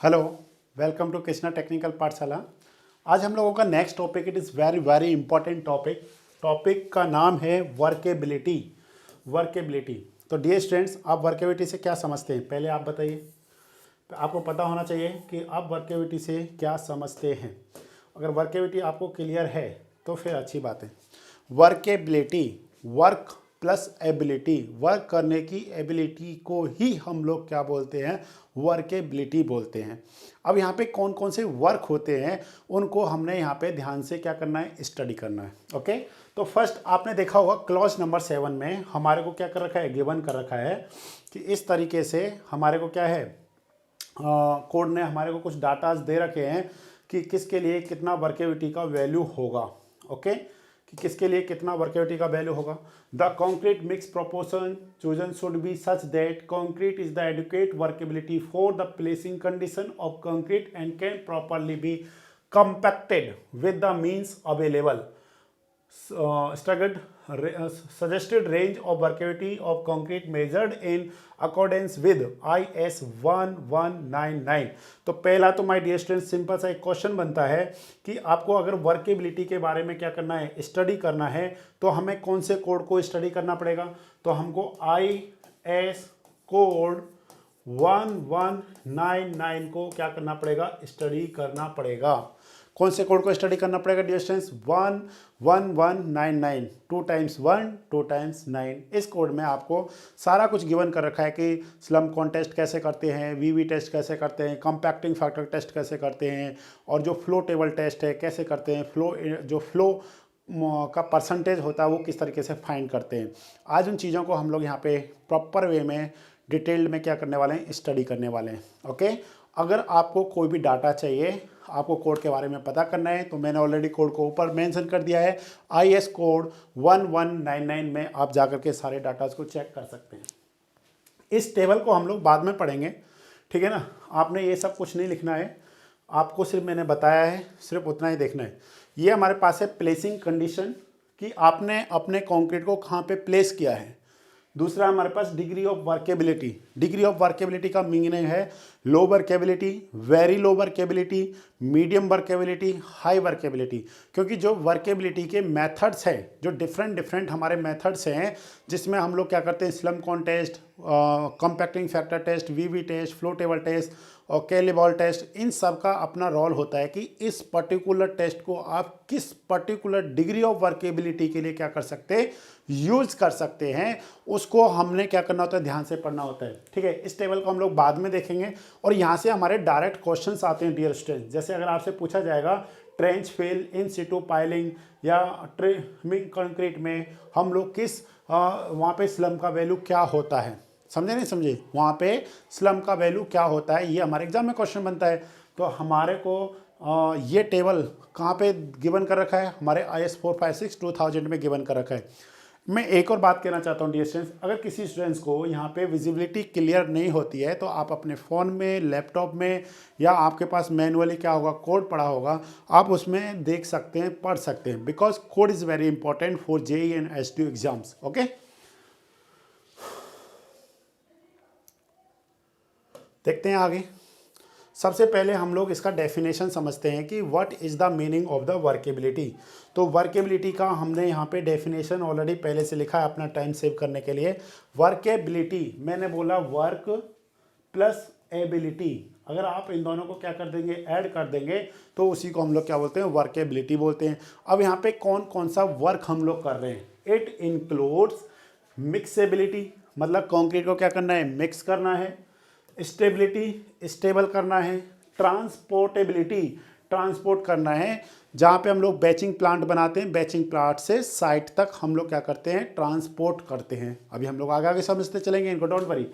Hello, welcome to Krishna technical Pathshala. आज हम लोगों का next topic, it is very very important topic. Topic का नाम है वर्केबिलिटी। वर्केबिलिटी। तो डियर स्टूडेंट्स, आप वर्केबिलिटी से क्या समझते हैं, पहले आप बताइए। तो आपको पता होना चाहिए कि आप वर्केबिलिटी से क्या समझते हैं। अगर वर्केबिलिटी आपको क्लियर है तो फिर अच्छी बात है। Workability, work plus ability, work करने की एबिलिटी को ही हम लोग क्या बोलते हैं, वर्केबिलिटी बोलते हैं। अब यहाँ पे कौन कौन से वर्क होते हैं उनको हमने यहाँ पे ध्यान से क्या करना है, स्टडी करना है। ओके, तो फर्स्ट आपने देखा होगा क्लॉज नंबर 7 में हमारे को क्या कर रखा है, गिवन कर रखा है कि इस तरीके से हमारे को क्या है, कोड ने हमारे को कुछ डाटाज दे रखे हैं कि किसके लिए कितना वर्केबिलिटी का वैल्यू होगा। ओके, कि किसके लिए कितना वर्केबिलिटी का वैल्यू होगा। The concrete mix proportion chosen should be such that concrete is the adequate workability for the placing condition of concrete and can properly be compacted with the means available. Suggested range of workability of concrete measured in accordance with IS 1199। तो पहला तो my dear student simple सा एक question बनता है कि आपको अगर वर्केबिलिटी के बारे में क्या करना है, स्टडी करना है, तो हमें कौन से कोड को स्टडी करना पड़ेगा। तो हमको IS कोड 1199 को क्या करना पड़ेगा, स्टडी करना पड़ेगा। कौन से कोड को स्टडी करना पड़ेगा डियर स्टूडेंट्स, 11199, 2 टाइम्स 1 2 टाइम्स 9। इस कोड में आपको सारा कुछ गिवन कर रखा है कि स्लम कॉन्टेस्ट कैसे करते हैं, वीवी टेस्ट कैसे करते हैं, कंपैक्टिंग फैक्टर टेस्ट कैसे करते हैं, और जो फ्लो टेबल टेस्ट है कैसे करते हैं, फ्लो का परसेंटेज होता है वो किस तरीके से फाइंड करते हैं। आज उन चीज़ों को हम लोग यहाँ पे प्रॉपर वे में डिटेल्ड में क्या करने वाले हैं, स्टडी करने वाले हैं। ओके, अगर आपको कोई भी डाटा चाहिए, आपको कोड के बारे में पता करना है, तो मैंने ऑलरेडी कोड को ऊपर मेंशन कर दिया है। IS कोड 1199 में आप जाकर के सारे डाटाज को चेक कर सकते हैं। इस टेबल को हम लोग बाद में पढ़ेंगे, ठीक है ना। आपने ये सब कुछ नहीं लिखना है, आपको सिर्फ मैंने बताया है, सिर्फ उतना ही देखना है। ये हमारे पास है प्लेसिंग कंडीशन कि आपने अपने कॉन्क्रीट को कहाँ पे प्लेस किया है। दूसरा हमारे पास degree of workability. Degree of workability का मीनिंग है low workability, very low workability, medium workability, high workability. क्योंकि जो वर्केबिलिटी के मेथड्स हैं, जो डिफरेंट हमारे मेथड्स हैं, जिसमें हम लोग क्या करते हैं, slump cone test, compacting factor test, VB test, flow table test और कैलिबॉल टेस्ट, इन सब का अपना रोल होता है कि इस पर्टिकुलर टेस्ट को आप किस पर्टिकुलर डिग्री ऑफ वर्केबिलिटी के लिए क्या कर सकते हैं, यूज कर सकते हैं। उसको हमने क्या करना होता है, ध्यान से पढ़ना होता है। ठीक है, इस टेबल को हम लोग बाद में देखेंगे। और यहाँ से हमारे डायरेक्ट क्वेश्चंस आते हैं डियर स्टूडेंट्स। जैसे अगर आपसे पूछा जाएगा ट्रेंच फिल, इन सिटू पाइलिंग या ट्रिमिंग कंक्रीट में हम लोग किस वहाँ पे स्लम का वैल्यू क्या होता है, समझे नहीं समझे, वहाँ पे स्लम का वैल्यू क्या होता है, ये हमारे एग्जाम में क्वेश्चन बनता है। तो हमारे को ये टेबल कहाँ पे गिवन कर रखा है, हमारे IS 456 2000 में गिवन कर रखा है। मैं एक और बात कहना चाहता हूँ डियर स्टूडेंट्स, अगर किसी स्टूडेंट्स को यहाँ पे विजिबिलिटी क्लियर नहीं होती है तो आप अपने फ़ोन में, लैपटॉप में, या आपके पास मैनुअली क्या होगा, कोड पढ़ा होगा, आप उसमें देख सकते हैं, पढ़ सकते हैं। Because code is very important for JEE and SDO exams. Okay, देखते हैं आगे। सबसे पहले हम लोग इसका डेफिनेशन समझते हैं कि what is the meaning of the workability. तो वर्केबिलिटी का हमने यहाँ पे डेफिनेशन ऑलरेडी पहले से लिखा है अपना टाइम सेव करने के लिए। वर्केबिलिटी मैंने बोला वर्क प्लस एबिलिटी, अगर आप इन दोनों को क्या कर देंगे, ऐड कर देंगे, तो उसी को हम लोग क्या बोलते हैं, वर्केबिलिटी बोलते हैं। अब यहाँ पे कौन कौन सा वर्क हम लोग कर रहे हैं, इट इंक्लूड्स मिक्सेबिलिटी, मतलब कॉन्क्रीट को क्या करना है, मिक्स करना है, स्टेबिलिटी, स्टेबल करना है, ट्रांसपोर्टेबिलिटी, ट्रांसपोर्ट करना है। जहाँ पे हम लोग बैचिंग प्लांट बनाते हैं, बैचिंग प्लांट से साइट तक हम लोग क्या करते हैं, ट्रांसपोर्ट करते हैं। अभी हम लोग आगे आगे समझते चलेंगे इनको, डोंट वरी।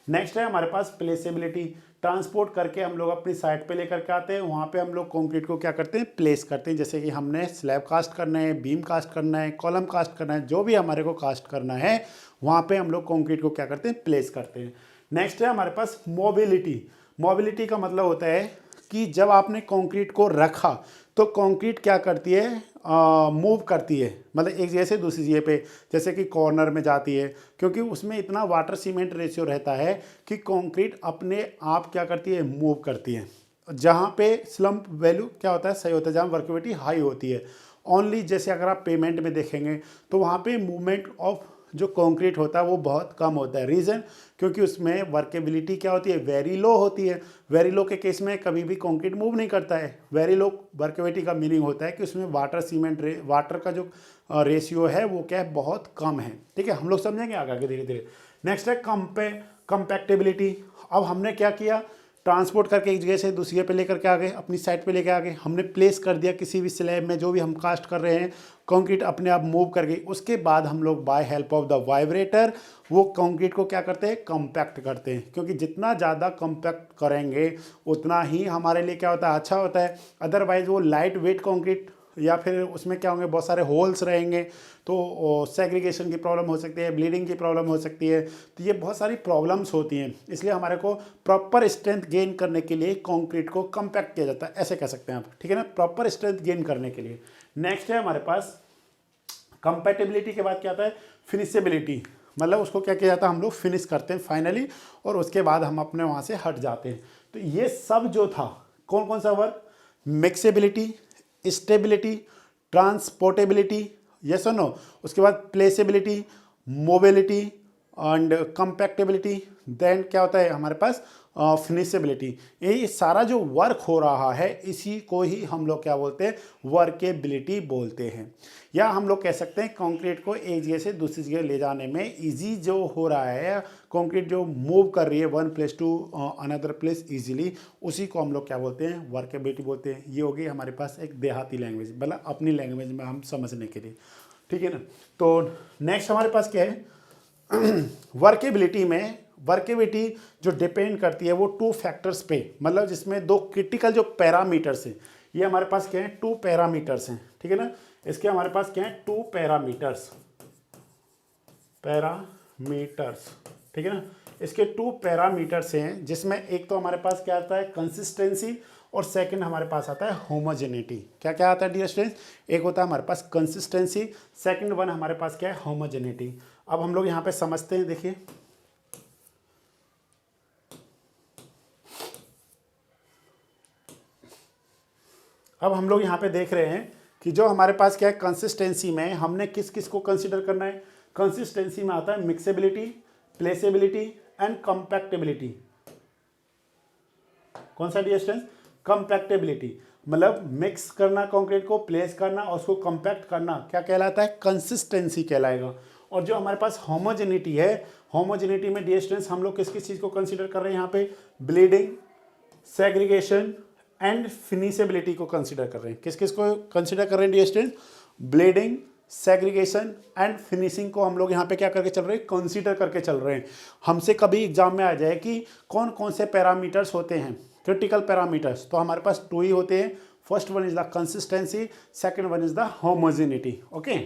नेक्स्ट है हमारे पास प्लेसेबिलिटी, ट्रांसपोर्ट करके हम लोग अपनी साइट पे लेकर के आते हैं, वहाँ पे हम लोग कंक्रीट को क्या करते हैं, प्लेस करते हैं। जैसे कि हमने स्लैब कास्ट करना है, बीम कास्ट करना है, कॉलम कास्ट करना है, जो भी हमारे को कास्ट करना है, वहाँ पे हम लोग कंक्रीट को क्या करते हैं, प्लेस करते हैं। नेक्स्ट है हमारे पास मोबिलिटी। मोबिलिटी का मतलब होता है कि जब आपने कंक्रीट को रखा तो कंक्रीट क्या करती है, मूव करती है, मतलब एक जगह से दूसरी जगह पे, जैसे कि कॉर्नर में जाती है, क्योंकि उसमें इतना वाटर सीमेंट रेशियो रहता है कि कंक्रीट अपने आप क्या करती है, मूव करती है। जहाँ पे स्लम्प वैल्यू क्या होता है, सही होता है, जहाँ वर्केबिलिटी हाई होती है। ओनली जैसे अगर आप पेमेंट में देखेंगे तो वहाँ पे मूवमेंट ऑफ जो कंक्रीट होता है वो बहुत कम होता है। रीज़न, क्योंकि उसमें वर्केबिलिटी क्या होती है, वेरी लो होती है। वेरी लो के केस में कभी भी कंक्रीट मूव नहीं करता है। वेरी लो वर्केबिलिटी का मीनिंग होता है कि उसमें वाटर का जो रेशियो है वो क्या है, बहुत कम है। ठीक है, हम लोग समझेंगे आगे धीरे धीरे। नेक्स्ट है कंपैक्टेबिलिटी। अब हमने क्या किया, ट्रांसपोर्ट करके एक जगह से दूसरी जगह पे लेकर के आ गए, अपनी साइड पे लेके आ गए, हमने प्लेस कर दिया किसी भी स्लैब में जो भी हम कास्ट कर रहे हैं, कंक्रीट अपने आप मूव कर गई। उसके बाद हम लोग by help of the vibrator वो कंक्रीट को क्या करते हैं, कंपैक्ट करते हैं, क्योंकि जितना ज़्यादा कंपैक्ट करेंगे उतना ही हमारे लिए क्या होता है, अच्छा होता है। अदरवाइज वो लाइट वेट कंक्रीट या फिर उसमें क्या होंगे, बहुत सारे होल्स रहेंगे, तो सेग्रीगेशन की प्रॉब्लम हो सकती है, ब्लीडिंग की प्रॉब्लम हो सकती है। तो ये बहुत सारी प्रॉब्लम्स होती हैं, इसलिए हमारे को प्रॉपर स्ट्रेंथ गेन करने के लिए कंक्रीट को कंपैक्ट किया जाता है, ऐसे कह सकते हैं आप। ठीक है ना, प्रॉपर स्ट्रेंथ गेन करने के लिए। नेक्स्ट है हमारे पास कंपैटिबिलिटी के बाद क्या आता है, फिनिशेबिलिटी। मतलब उसको क्या किया जाता है, हम लोग फिनिश करते हैं फाइनली, और उसके बाद हम अपने वहाँ से हट जाते हैं। तो ये सब जो था, कौन कौन सा वर्क, मिक्सेबिलिटी, स्टेबिलिटी, ट्रांसपोर्टेबिलिटी, यस और नो, उसके बाद प्लेसेबिलिटी, मोबिलिटी एंड कंपैक्टेबिलिटी, देन क्या होता है हमारे पास फिनिशेबिलिटी। ये सारा जो वर्क हो रहा है इसी को ही हम लोग क्या बोलते हैं, वर्केबिलिटी बोलते हैं। या हम लोग कह सकते हैं कंक्रीट को एक जगह से दूसरी जगह ले जाने में इजी जो हो रहा है, कंक्रीट जो मूव कर रही है one place to another place easily, उसी को हम लोग क्या बोलते हैं, वर्केबिलिटी बोलते हैं। ये होगी हमारे पास एक देहाती लैंग्वेज, मतलब अपनी लैंग्वेज में हम समझने के लिए। ठीक है ना। तो नेक्स्ट हमारे पास क्या है, वर्केबिलिटी में वर्केबिलिटी जो डिपेंड करती है वो टू फैक्टर्स पे, मतलब जिसमें दो क्रिटिकल जो पैरामीटर्स हैं, ये हमारे पास क्या है, टू पैरामीटर्स हैं। ठीक है ना, इसके हमारे पास क्या है, टू पैरामीटर्स। ठीक है ना, इसके टू पैरामीटर्स हैं, जिसमें एक तो हमारे पास क्या आता है, कंसिस्टेंसी, और सेकंड हमारे पास आता है होमोजेनिटी। क्या क्या आता है डियर स्टूडेंट्स, एक होता है हमारे पास कंसिस्टेंसी, सेकंड वन हमारे पास क्या है, होमोजेनिटी। अब हम लोग यहाँ पे समझते हैं, देखिए अब हम लोग यहाँ पे देख रहे हैं कि जो हमारे पास क्या है, कंसिस्टेंसी में हमने किस किस को कंसीडर करना है। कंसिस्टेंसी में आता है मिक्सेबिलिटी, प्लेसेबिलिटी एंड कंपैक्टेबिलिटी। कौन सा डियर स्टूडेंट्स, कंपैक्टेबिलिटी, मतलब मिक्स करना कंक्रीट को, प्लेस करना और उसको कंपैक्ट करना क्या कहलाता है, कंसिस्टेंसी कहलाएगा। और जो हमारे पास होमोजेनिटी है, होमोजेनिटी में डियर स्टूडेंट्स हम लोग किस किस चीज़ को कंसीडर कर रहे हैं यहाँ पे, ब्लीडिंग, सेग्रीगेशन एंड फिनिशेबिलिटी को कंसीडर कर रहे हैं। किस किस को कंसीडर कर रहे हैं dear students, bleeding, segregation and finishing को हम लोग यहाँ पे क्या करके चल रहे हैं, कंसीडर करके चल रहे हैं। हमसे कभी एग्जाम में आ जाए कि कौन कौन से पैरामीटर्स होते हैं, क्रिटिकल पैरामीटर्स, तो हमारे पास टू ही होते हैं। First one is the consistency, second one is the homogeneity. Okay,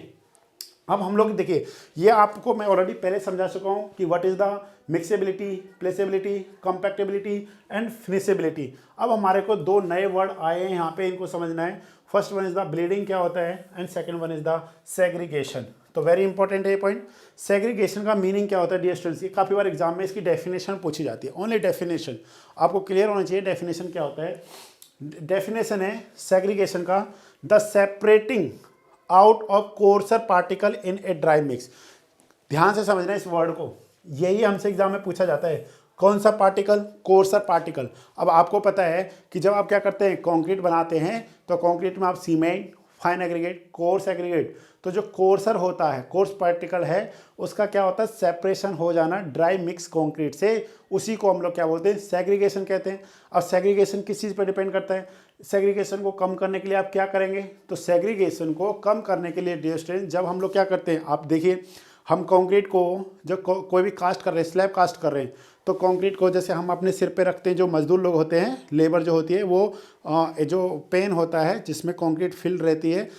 अब हम लोग देखिए, ये आपको मैं ऑलरेडी पहले समझा चुका हूँ कि व्हाट इज द मिक्सेबिलिटी, प्लेसेबिलिटी, कंपैक्टेबिलिटी एंड फिनिशेबिलिटी। अब हमारे को दो नए वर्ड आए हैं यहाँ पे, इनको समझना है। First one is the bleeding क्या होता है, and second one is the segregation. तो वेरी इंपॉर्टेंट है ये पॉइंट। सेग्रीगेशन का मीनिंग क्या होता है डियर स्टूडेंट्स, ये काफ़ी बार एग्जाम में इसकी डेफिनेशन पूछी जाती है। ओनली डेफिनेशन आपको क्लियर होना चाहिए, डेफिनेशन क्या होता है। डेफिनेशन है सेग्रीगेशन का, the separating out of courser particle in a dry mix. ध्यान से समझना इस वर्ड को, यही हमसे एग्जाम में पूछा जाता है। कौन सा पार्टिकल, कोर्सर पार्टिकल। अब आपको पता है कि जब आप क्या करते हैं, कंक्रीट बनाते हैं, तो कंक्रीट में आप cement, fine aggregate, coarse aggregate, तो जो कोर्सर होता है, कोर्स पार्टिकल है, उसका क्या होता है, सेपरेशन हो जाना ड्राई मिक्स कंक्रीट से, उसी को हम लोग क्या बोलते हैं, सेग्रीगेशन कहते हैं। अब सेग्रीगेशन किस चीज़ पर डिपेंड करता है, सेग्रीगेशन को कम करने के लिए आप क्या करेंगे, तो सेग्रीगेशन को कम करने के लिए डियर स्टूडेंट जब हम लोग क्या करते हैं, आप देखिए हम कंक्रीट को जब कोई भी कास्ट कर रहे हैं, स्लैब कास्ट कर रहे हैं, तो कंक्रीट को जैसे हम अपने सिर पे रखते हैं, जो मजदूर लोग होते हैं, लेबर जो होती है, वो जो पेन होता है जिसमें कंक्रीट फिल रहती है,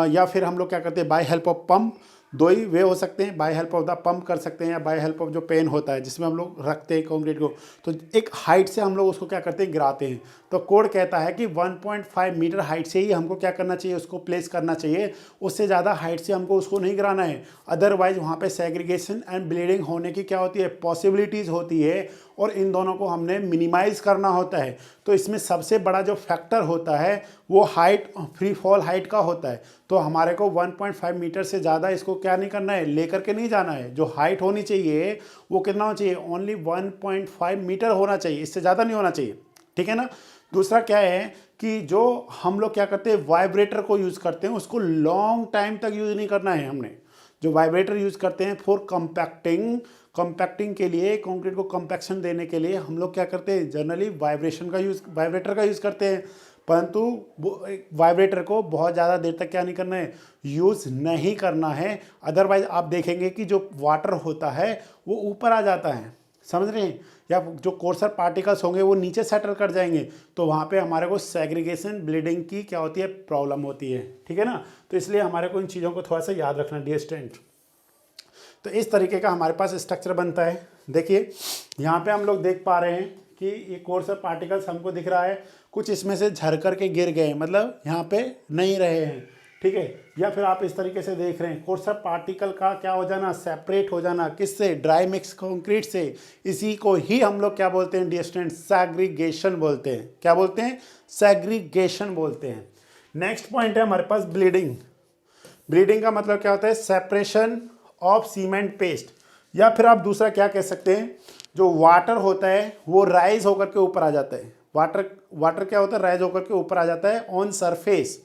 या फिर हम लोग क्या करते हैं, बाय हेल्प ऑफ पंप, दो ही वे हो सकते हैं, by help of the pump कर सकते हैं, या बाय हेल्प ऑफ जो पेन होता है जिसमें हम लोग रखते हैं कंक्रीट को, तो एक हाइट से हम लोग उसको क्या करते हैं, गिराते हैं। तो कोड कहता है कि 1.5 मीटर हाइट से ही हमको क्या करना चाहिए, उसको प्लेस करना चाहिए, उससे ज़्यादा हाइट से हमको उसको नहीं गिराना है। अदरवाइज वहाँ पे सेग्रीगेशन एंड ब्लीडिंग होने की क्या होती है, पॉसिबिलिटीज़ होती है, और इन दोनों को हमने मिनिमाइज करना होता है। तो इसमें सबसे बड़ा जो फैक्टर होता है वो हाइट, फ्री फॉल हाइट का होता है। तो हमारे को 1.5 मीटर से ज़्यादा इसको क्या नहीं करना है, लेकर के नहीं जाना है। जो हाइट होनी चाहिए वो कितना होना चाहिए, ओनली 1.5 मीटर होना चाहिए, इससे ज़्यादा नहीं होना चाहिए, ठीक है ना। दूसरा क्या है कि जो हम लोग क्या करते हैं, वाइब्रेटर को यूज़ करते हैं, उसको लॉन्ग टाइम तक यूज़ नहीं करना है हमने। जो वाइब्रेटर यूज़ करते हैं फॉर कंपैक्टिंग के लिए, कंक्रीट को कंपैक्शन देने के लिए हम लोग क्या करते हैं, जनरली वाइब्रेटर का यूज़ करते हैं। परंतु वाइब्रेटर को बहुत ज़्यादा देर तक क्या नहीं करना है, यूज़ नहीं करना है। अदरवाइज आप देखेंगे कि जो वाटर होता है वो ऊपर आ जाता है, समझ रहे हैं, या जो कोर्सर पार्टिकल्स होंगे वो नीचे सेटल कर जाएंगे, तो वहाँ पे हमारे को सेग्रीगेशन, ब्लीडिंग की क्या होती है, प्रॉब्लम होती है, ठीक है ना। तो इसलिए हमारे को इन चीज़ों को थोड़ा सा याद रखना डियर स्टूडेंट। तो इस तरीके का हमारे पास स्ट्रक्चर बनता है। देखिए यहाँ पे हम लोग देख पा रहे हैं कि ये कोर्सर पार्टिकल्स हमको दिख रहा है, कुछ इसमें से झर कर के गिर गए, मतलब यहाँ पे नहीं रहे हैं, ठीक है। या फिर आप इस तरीके से देख रहे हैं कोर्सर पार्टिकल का क्या हो जाना, सेपरेट हो जाना, किससे, ड्राई मिक्स कंक्रीट से। इसी को ही हम लोग क्या बोलते हैं डियर स्टूडेंट, सेग्रीगेशन बोलते हैं। क्या बोलते हैं, सेग्रीगेशन बोलते हैं। नेक्स्ट पॉइंट है हमारे पास ब्लीडिंग। ब्लीडिंग का मतलब क्या होता है, सेपरेशन ऑफ सीमेंट पेस्ट, या फिर आप दूसरा क्या कह सकते हैं, जो वाटर होता है वो राइज होकर के ऊपर आ जाता है। वाटर क्या होता है, राइज होकर के ऊपर आ जाता है ऑन सरफेस,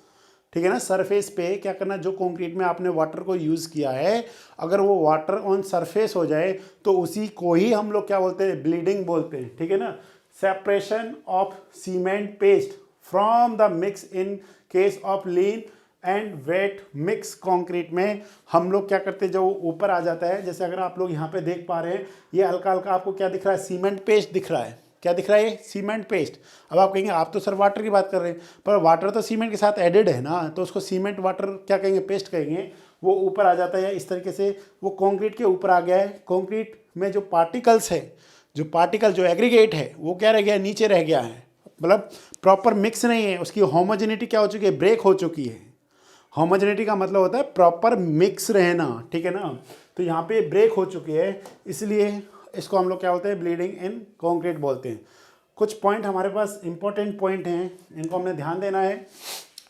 ठीक है ना। सरफेस पे क्या करना, जो कंक्रीट में आपने वाटर को यूज़ किया है, अगर वो वाटर ऑन सरफेस हो जाए तो उसी को ही हम लोग क्या बोलते हैं, ब्लीडिंग बोलते हैं, ठीक है ना। Separation of cement paste from the mix in case of lean and wait mix concrete में हम लोग क्या करते हैं, जो ऊपर आ जाता है, जैसे अगर आप लोग यहाँ पे देख पा रहे हैं, ये हल्का हल्का आपको क्या दिख रहा है, सीमेंट पेस्ट दिख रहा है। क्या दिख रहा है, सीमेंट पेस्ट। अब आप कहेंगे आप तो सर वाटर की बात कर रहे हैं, पर वाटर तो सीमेंट के साथ एडेड है ना, तो उसको सीमेंट वाटर क्या कहेंगे, पेस्ट कहेंगे। वो ऊपर आ जाता है इस तरीके से, वो कंक्रीट के ऊपर आ गया है। कंक्रीट में जो पार्टिकल्स है, जो एग्रीगेट है, वो क्या रह गया, नीचे रह गया है, मतलब प्रॉपर मिक्स नहीं है, उसकी होमोजेनिटी क्या हो चुकी है, ब्रेक हो चुकी है। होमोजेनिटी का मतलब होता है प्रॉपर मिक्स रहना, ठीक है ना। तो यहाँ पे ब्रेक हो चुकी है, इसलिए इसको हम लोग क्या बोलते हैं, ब्लीडिंग इन कंक्रीट बोलते हैं। कुछ पॉइंट हमारे पास इंपॉर्टेंट पॉइंट हैं, इनको हमने ध्यान देना है।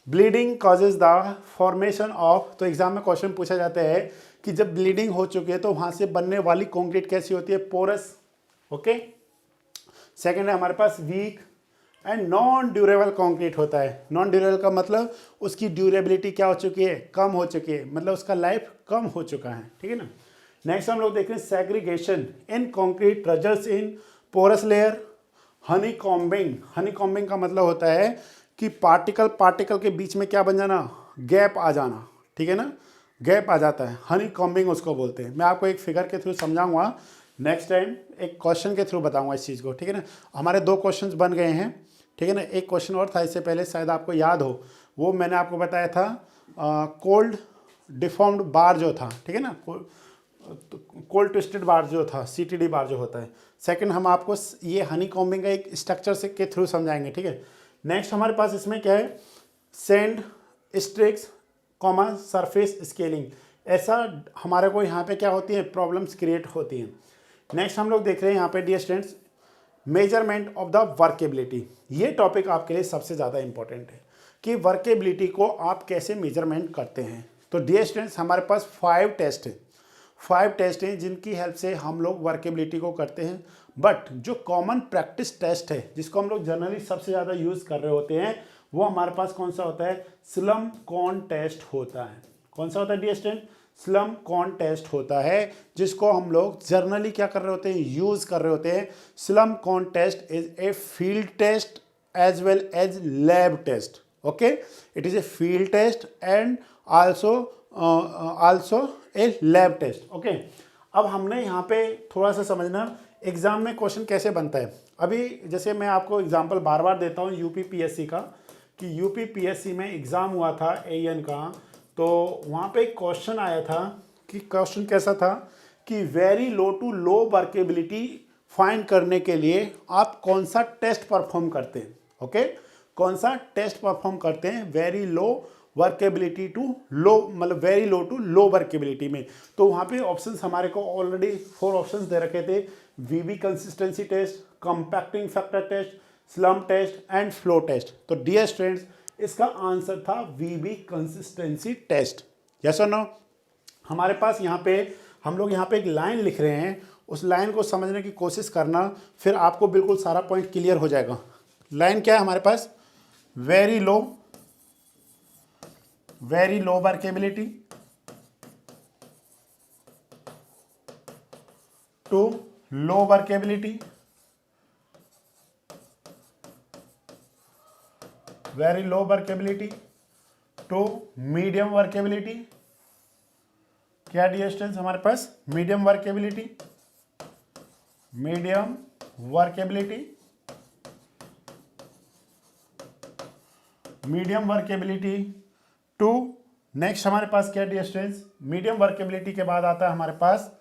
Bleeding causes the formation of, तो एग्जाम में क्वेश्चन पूछा जाता है कि जब ब्लीडिंग हो चुकी है तो वहाँ से बनने वाली कंक्रीट कैसी होती है, पोरस, ओके। सेकेंड है हमारे पास weak and non durable concrete होता है। नॉन ड्यूरेबल का मतलब उसकी ड्यूरेबिलिटी क्या हो चुकी है, कम हो चुकी है, मतलब उसका लाइफ कम हो चुका है, ठीक है ना। नेक्स्ट हम लोग देख रहे हैं segregation in concrete results in porous layer, honeycombing. Honeycombing का मतलब होता है कि पार्टिकल के बीच में क्या बन जाना, गैप आ जाना, ठीक है ना, गैप आ जाता है, हनीकॉम्बिंग उसको बोलते हैं। मैं आपको एक फिगर के थ्रू समझाऊंगा नेक्स्ट टाइम, एक क्वेश्चन के थ्रू बताऊंगा इस चीज़ को, ठीक है ना। हमारे 2 क्वेश्चंस बन गए हैं, ठीक है ना। एक क्वेश्चन और था इससे पहले, शायद आपको याद हो, वो मैंने आपको बताया था कोल्ड डिफॉर्म्ड बार जो था, ठीक है ना, कोल्ड ट्विस्टेड बार जो था, CTD बार जो होता है। सेकंड हम आपको ये हनीकॉम्बिंग का एक स्ट्रक्चर से के थ्रू समझाएंगे, ठीक है। नेक्स्ट हमारे पास इसमें क्या है, सैंड स्ट्रिक्स कॉमा सरफेस स्केलिंग, ऐसा हमारे को यहाँ पे क्या होती है, प्रॉब्लम्स क्रिएट होती हैं। नेक्स्ट हम लोग देख रहे हैं यहाँ पे dear students, measurement of the workability. ये टॉपिक आपके लिए सबसे ज़्यादा इंपॉर्टेंट है कि वर्केबिलिटी को आप कैसे मेजरमेंट करते हैं। तो डियर स्टूडेंट्स हमारे पास 5 टेस्ट हैं जिनकी हेल्प से हम लोग वर्केबिलिटी को करते हैं। बट जो कॉमन प्रैक्टिस टेस्ट है, जिसको हम लोग जनरली सबसे ज़्यादा यूज़ कर रहे होते हैं, वो हमारे पास कौन सा होता है, स्लम कॉन टेस्ट होता है। कौन सा होता है dear student, slump cone test होता है, जिसको हम लोग जर्नली क्या कर रहे होते हैं, यूज़ कर रहे होते हैं। Slump cone test is a field test as well as lab test, okay. It is a field test and also a lab test, okay. अब हमने यहाँ पे थोड़ा सा समझना एग्ज़ाम में क्वेश्चन कैसे बनता है। अभी जैसे मैं आपको एग्जांपल बार बार देता हूँ UPPSC का, कि UPPSC में एग्ज़ाम हुआ था AN का, तो वहाँ पे एक क्वेश्चन आया था कि क्वेश्चन कैसा था कि very low to low workability find करने के लिए आप कौन सा टेस्ट परफॉर्म करते हैं, ओके। कौन सा टेस्ट परफॉर्म करते हैं very low workability to low, मतलब very low to low workability में। तो वहाँ पे ऑप्शंस हमारे को ऑलरेडी 4 ऑप्शंस दे रखे थे, VB consistency test, compacting factor test, slump test and flow test. तो डियर स्टूडेंट्स, इसका आंसर था वीवी कंसिस्टेंसी टेस्ट। यस और नो? हमारे पास यहाँ पे हम लोग यहाँ पे एक लाइन लिख रहे हैं, उस लाइन को समझने की कोशिश करना, फिर आपको बिल्कुल सारा पॉइंट क्लियर हो जाएगा। लाइन क्या है हमारे पास? Very low workability to low workability, very low workability to medium workability. क्या डिस्टेंस हमारे पास? मीडियम वर्केबिलिटी टू, नेक्स्ट हमारे पास क्या डिस्टेंस? मीडियम वर्केबिलिटी के बाद आता है हमारे पास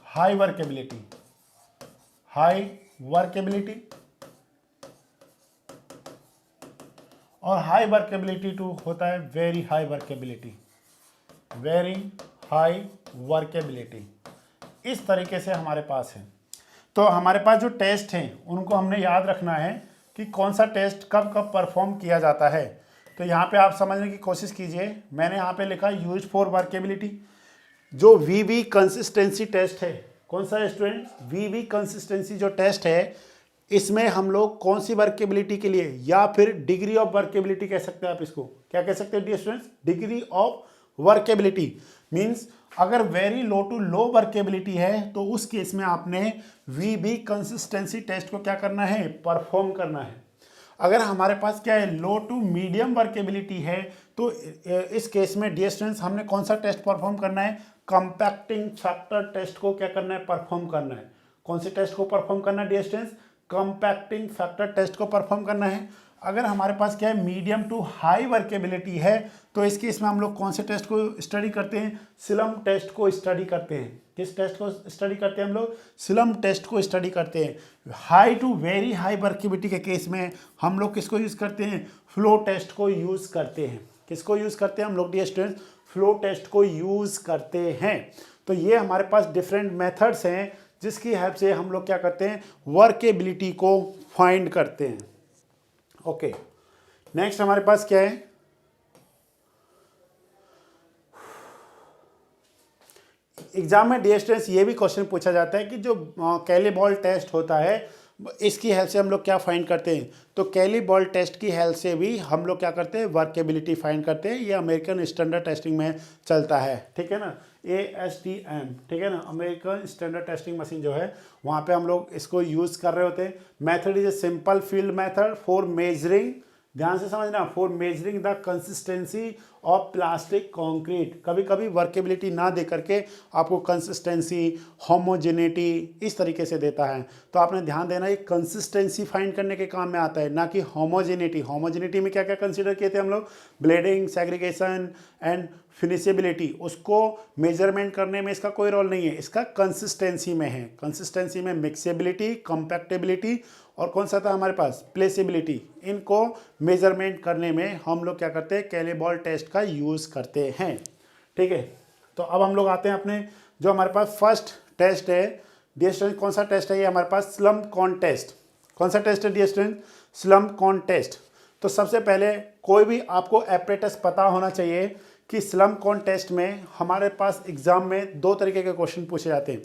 हाई वर्केबिलिटी और हाई वर्केबिलिटी टू होता है वेरी हाई वर्केबिलिटी। इस तरीके से हमारे पास है। तो हमारे पास जो टेस्ट हैं उनको हमने याद रखना है कि कौन सा टेस्ट कब कब परफॉर्म किया जाता है। तो यहाँ पे आप समझने की कोशिश कीजिए, मैंने यहाँ पे लिखा यूज फॉर वर्केबिलिटी। जो वीवी कंसिस्टेंसी टेस्ट है, कौन सा स्टूडेंट? वीवी कंसिस्टेंसी जो टेस्ट है, इसमें हम लोग कौन सी वर्केबिलिटी के लिए, या फिर डिग्री ऑफ वर्केबिलिटी कह सकते हैं आप इसको। क्या कह सकते हैं dear students? Degree of workability means अगर very low to low workability है तो उस केस में आपने वीवी कंसिस्टेंसी टेस्ट को क्या करना है? परफॉर्म करना है। अगर हमारे पास क्या है? लो टू मीडियम वर्केबिलिटी है, तो इस केस में डियर स्टूडेंट्स हमने कौन सा टेस्ट परफॉर्म करना है? कंपैक्टिंग फैक्टर टेस्ट को क्या करना है? परफॉर्म करना है। कौन से टेस्ट को परफॉर्म करना है dear students? Compacting factor test को परफॉर्म करना है। अगर हमारे पास क्या है? मीडियम टू हाई वर्केबिलिटी है, तो इस केस में हम लोग कौन से टेस्ट को स्टडी करते हैं? स्लम टेस्ट को स्टडी करते हैं। किस टेस्ट को स्टडी करते हैं हम लोग? स्लम टेस्ट को स्टडी करते हैं। High to very high workability के केस में हम लोग किसको यूज़ करते हैं? फ्लो टेस्ट को यूज़ करते हैं। किसको यूज़ करते हैं हम लोग डियर स्टूडेंट्स? फ्लो टेस्ट को यूज़ करते हैं। तो ये हमारे पास डिफरेंट मेथड्स हैं जिसकी हेल्प से हम लोग क्या करते हैं? वर्केबिलिटी को फाइंड करते हैं। ओके, नेक्स्ट हमारे पास क्या है? एग्जाम में डियर स्टूडेंट्स ये भी क्वेश्चन पूछा जाता है कि जो कैली-बॉल टेस्ट होता है, इसकी हेल्प से हम लोग क्या फाइंड करते हैं? तो कैली-बॉल टेस्ट की हेल्प से भी हम लोग क्या करते हैं? वर्केबिलिटी फाइंड करते हैं। ये अमेरिकन स्टैंडर्ड टेस्टिंग में चलता है, ठीक है ना? ASTM, ठीक है ना? अमेरिकन स्टैंडर्ड टेस्टिंग मशीन जो है, वहाँ पे हम लोग इसको यूज़ कर रहे होते हैं। Method is a simple field method for measuring, ध्यान से समझना, for measuring the consistency of plastic concrete. कभी कभी वर्केबिलिटी ना दे करके आपको कंसिस्टेंसी, होमोजेनिटी इस तरीके से देता है, तो आपने ध्यान देना ये कंसिस्टेंसी फाइंड करने के काम में आता है, ना कि होमोजेनिटी। होमोजेनिटी में क्या क्या कंसीडर किए थे हम लोग? Bleeding, segregation and finishability. उसको मेजरमेंट करने में इसका कोई रोल नहीं है, इसका कंसिस्टेंसी में है। कंसिस्टेंसी में मिक्सेबिलिटी, कंपैक्टेबिलिटी और कौन सा था हमारे पास? प्लेसेबिलिटी। इनको मेजरमेंट करने में हम लोग क्या करते हैं? कैली-बॉल टेस्ट का यूज़ करते हैं, ठीक है। तो अब हम लोग आते हैं अपने जो हमारे पास फर्स्ट टेस्ट है डियर स्टूडेंट। कौन सा टेस्ट है ये हमारे पास? Slum cone test. कौन सा टेस्ट है dear student? Slump cone test. तो सबसे पहले कोई भी आपको एपरेटस पता होना चाहिए कि स्लम कॉन टेस्ट में हमारे पास एग्जाम में दो तरीके के क्वेश्चन पूछे जाते हैं।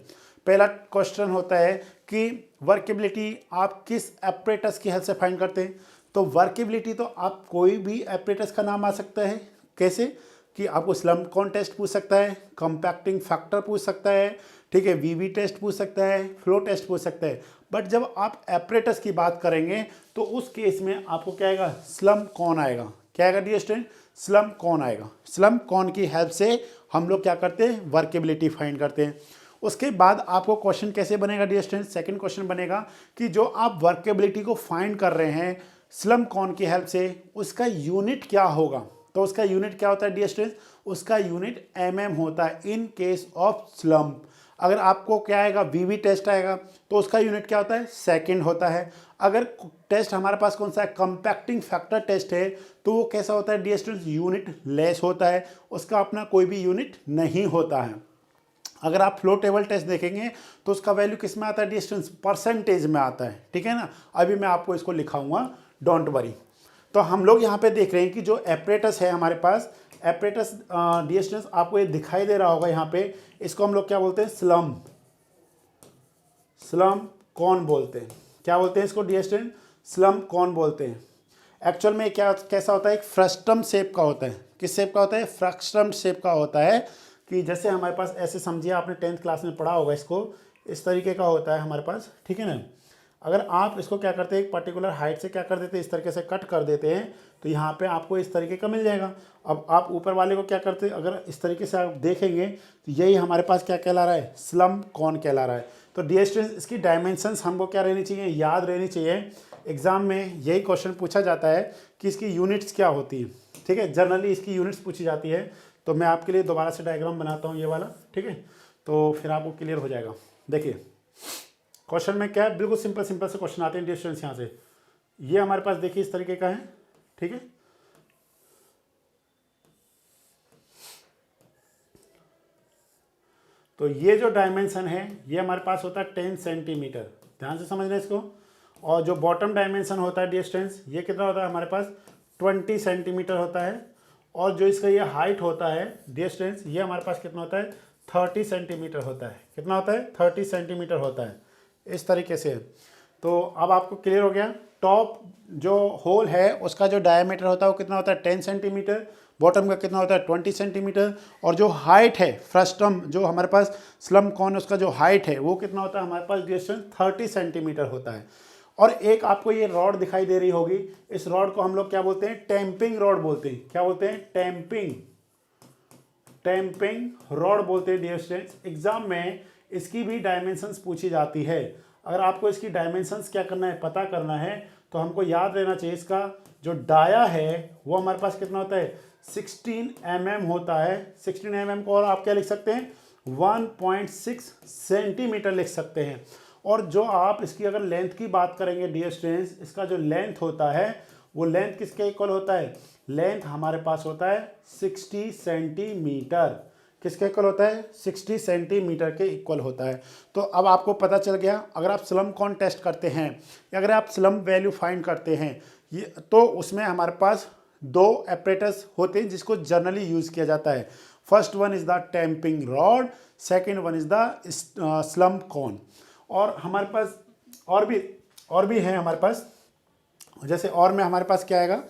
पहला क्वेश्चन होता है कि वर्केबिलिटी आप किस एपरेटस की हेल्प से फाइंड करते हैं? तो वर्केबिलिटी तो आप कोई भी एपरेटस का नाम आ सकता है। कैसे? कि आपको स्लम कॉन टेस्ट पूछ सकता है, कंपैक्टिंग फैक्टर पूछ सकता है, ठीक है, वीवी टेस्ट पूछ सकता है, फ्लो टेस्ट पूछ सकता है। बट जब आप एपरेटस की बात करेंगे तो उस केस में आपको क्या आएगा? स्लम कॉन आएगा। क्या आएगा डियर स्टूडेंट? स्लम कॉन आएगा। स्लम कॉन की हेल्प से हम लोग क्या करते हैं? वर्केबिलिटी फाइंड करते हैं। उसके बाद आपको क्वेश्चन कैसे बनेगा डियर स्टूडेंट? सेकंड क्वेश्चन बनेगा कि जो आप वर्केबिलिटी को फाइंड कर रहे हैं स्लम कॉन की हेल्प से, उसका यूनिट क्या होगा? तो उसका यूनिट क्या होता है डियर स्टूडेंट? उसका यूनिट mm होता है इन केस ऑफ स्लम। अगर आपको क्या आएगा? वीवी टेस्ट आएगा तो उसका यूनिट क्या होता है? सेकंड होता है। अगर टेस्ट हमारे पास कौन सा है? कंपैक्टिंग फैक्टर टेस्ट है, तो वो कैसा होता है डियर स्टूडेंट्स? यूनिट लेस होता है, उसका अपना कोई भी यूनिट नहीं होता है। अगर आप फ्लो टेबल टेस्ट देखेंगे तो उसका वैल्यू किस में आता है डिस्टेंस, परसेंटेज में आता है, ठीक है ना। अभी मैं आपको इसको लिखाऊंगा, डोंट वरी। तो हम लोग यहाँ पे देख रहे हैं कि जो एपरेटस है हमारे पास, एपरेटस डिस्टेंस आपको ये दिखाई दे रहा होगा यहाँ पे, इसको हम लोग क्या बोलते हैं, स्लम, स्लम कौन बोलते हैं, क्या बोलते हैं इसको डिस्टेंस, स्लम कौन बोलते हैं। एक्चुअल में क्या कैसा होता है, एक फ्रस्टम शेप का होता है। किस शेप का होता है, फ्रस्टम शेप का होता है, कि जैसे हमारे पास ऐसे समझिए, आपने 10th क्लास में पढ़ा होगा इसको, इस तरीके का होता है हमारे पास, ठीक है ना। अगर आप इसको क्या करते हैं, एक पर्टिकुलर हाइट से क्या कर देते हैं, इस तरीके से कट कर देते हैं, तो यहाँ पे आपको इस तरीके का मिल जाएगा। अब आप ऊपर वाले को क्या करते हैं, अगर इस तरीके से आप देखेंगे तो यही हमारे पास क्या कहला रहा है, स्लम कौन कहला रहा है। तो डिस्टेंस, इसकी डायमेंशंस हमको क्या रहनी चाहिए, याद रहनी चाहिए। एग्जाम में यही क्वेश्चन पूछा जाता है कि इसकी यूनिट्स क्या होती है, ठीक है, जनरली इसकी यूनिट्स पूछी जाती है। तो मैं आपके लिए दोबारा से डायग्राम बनाता हूँ ये वाला, ठीक है, तो फिर आपको क्लियर हो जाएगा। देखिए क्वेश्चन में क्या है, बिल्कुल सिंपल सिंपल से क्वेश्चन आते हैं डिस्टेंस। यहाँ से ये हमारे पास देखिए इस तरीके का है, ठीक है। तो ये जो डायमेंशन है ये हमारे पास होता है 10 सेंटीमीटर, ध्यान से समझ लें इसको। और जो बॉटम डायमेंशन होता है डिस्टेंस, ये कितना होता है हमारे पास 20 सेंटीमीटर होता है। और जो इसका ये हाइट होता है डिस्टेंस, ये हमारे पास कितना होता है 30 सेंटीमीटर होता है। कितना होता है 30 सेंटीमीटर होता है, इस तरीके से। तो अब आपको क्लियर हो गया। टॉप जो होल है उसका जो डायमीटर होता है वो कितना होता है 10 सेंटीमीटर, बॉटम का कितना होता है 20 सेंटीमीटर। और जो हाइट है फ्रस्टम, जो हमारे पास स्लम कॉन, उसका जो हाइट है वो कितना होता है हमारे पास डिस्टेंस 30 सेंटीमीटर होता है। और एक आपको ये रॉड दिखाई दे रही होगी, इस रॉड को हम लोग क्या बोलते हैं, टैंपिंग रॉड बोलते हैं। क्या बोलते हैं, टैंपिंग, टैंपिंग रॉड बोलते हैं डिस्टेंस। एग्जाम में इसकी भी डायमेंशंस पूछी जाती है। अगर आपको इसकी डायमेंशंस क्या करना है, पता करना है, तो हमको याद रहना चाहिए इसका जो डाया है वो हमारे पास कितना होता है 16 mm होता है। 16 mm को और आप क्या लिख सकते हैं 1.6 सेंटीमीटर लिख सकते हैं। और जो आप इसकी अगर लेंथ की बात करेंगे डिस्टेंस, इसका जो लेंथ होता है वो लेंथ किसके इक्वल होता है, लेंथ हमारे पास होता है 60 सेंटीमीटर। किसके इक्वल होता है 60 सेंटीमीटर के इक्वल होता है। तो अब आपको पता चल गया, अगर आप स्लम कौन टेस्ट करते हैं या अगर आप स्लम वैल्यू फाइंड करते हैं ये, तो उसमें हमारे पास दो एपरेटस होते हैं जिसको जनरली यूज़ किया जाता है। First one is the tamping rod, second one is the slump cone. और हमारे पास और भी हैं हमारे पास, जैसे और में हमारे पास क्या आएगा,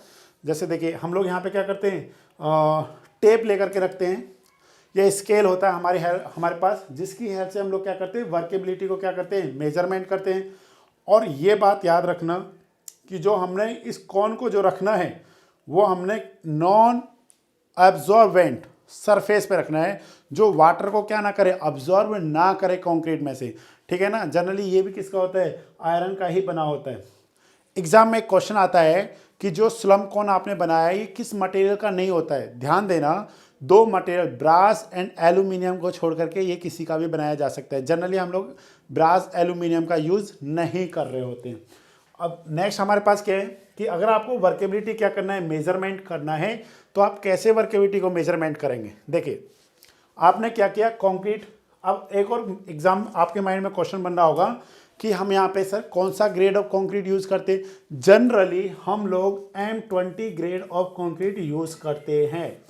जैसे देखिए हम लोग यहाँ पे क्या करते हैं टेप लेकर के रखते हैं, ये स्केल होता है हमारे पास, जिसकी हेल्प से हम लोग क्या करते हैं वर्केबिलिटी को क्या करते हैं मेजरमेंट करते हैं। और ये बात याद रखना कि जो हमने इस कॉन को जो रखना है वो हमने नॉन एब्जॉर्बेंट सरफेस पे रखना है, जो वाटर को क्या ना करे, अब्जॉर्ब ना करे कंक्रीट में से, ठीक है ना। जनरली ये भी किसका होता है, आयरन का ही बना होता है। एग्जाम में एक क्वेश्चन आता है कि जो स्लम कॉन आपने बनाया है ये किस मटेरियल का नहीं होता है। ध्यान देना, दो मटेरियल ब्रास एंड एल्यूमिनियम को छोड़ करके ये किसी का भी बनाया जा सकता है। जनरली हम लोग ब्रास एल्यूमिनियम का यूज़ नहीं कर रहे होते हैं। अब नेक्स्ट हमारे पास क्या है कि अगर आपको वर्केबिलिटी क्या करना है, मेजरमेंट करना है, तो आप कैसे वर्केबिलिटी को मेजरमेंट करेंगे। देखिए आपने क्या किया, कंक्रीट। अब एक और एग्जाम आपके माइंड में क्वेश्चन बन रहा होगा कि हम यहाँ पे सर कौन सा ग्रेड ऑफ कंक्रीट यूज़ करते हैं। जनरली हम लोग M20 grade of concrete use करते हैं।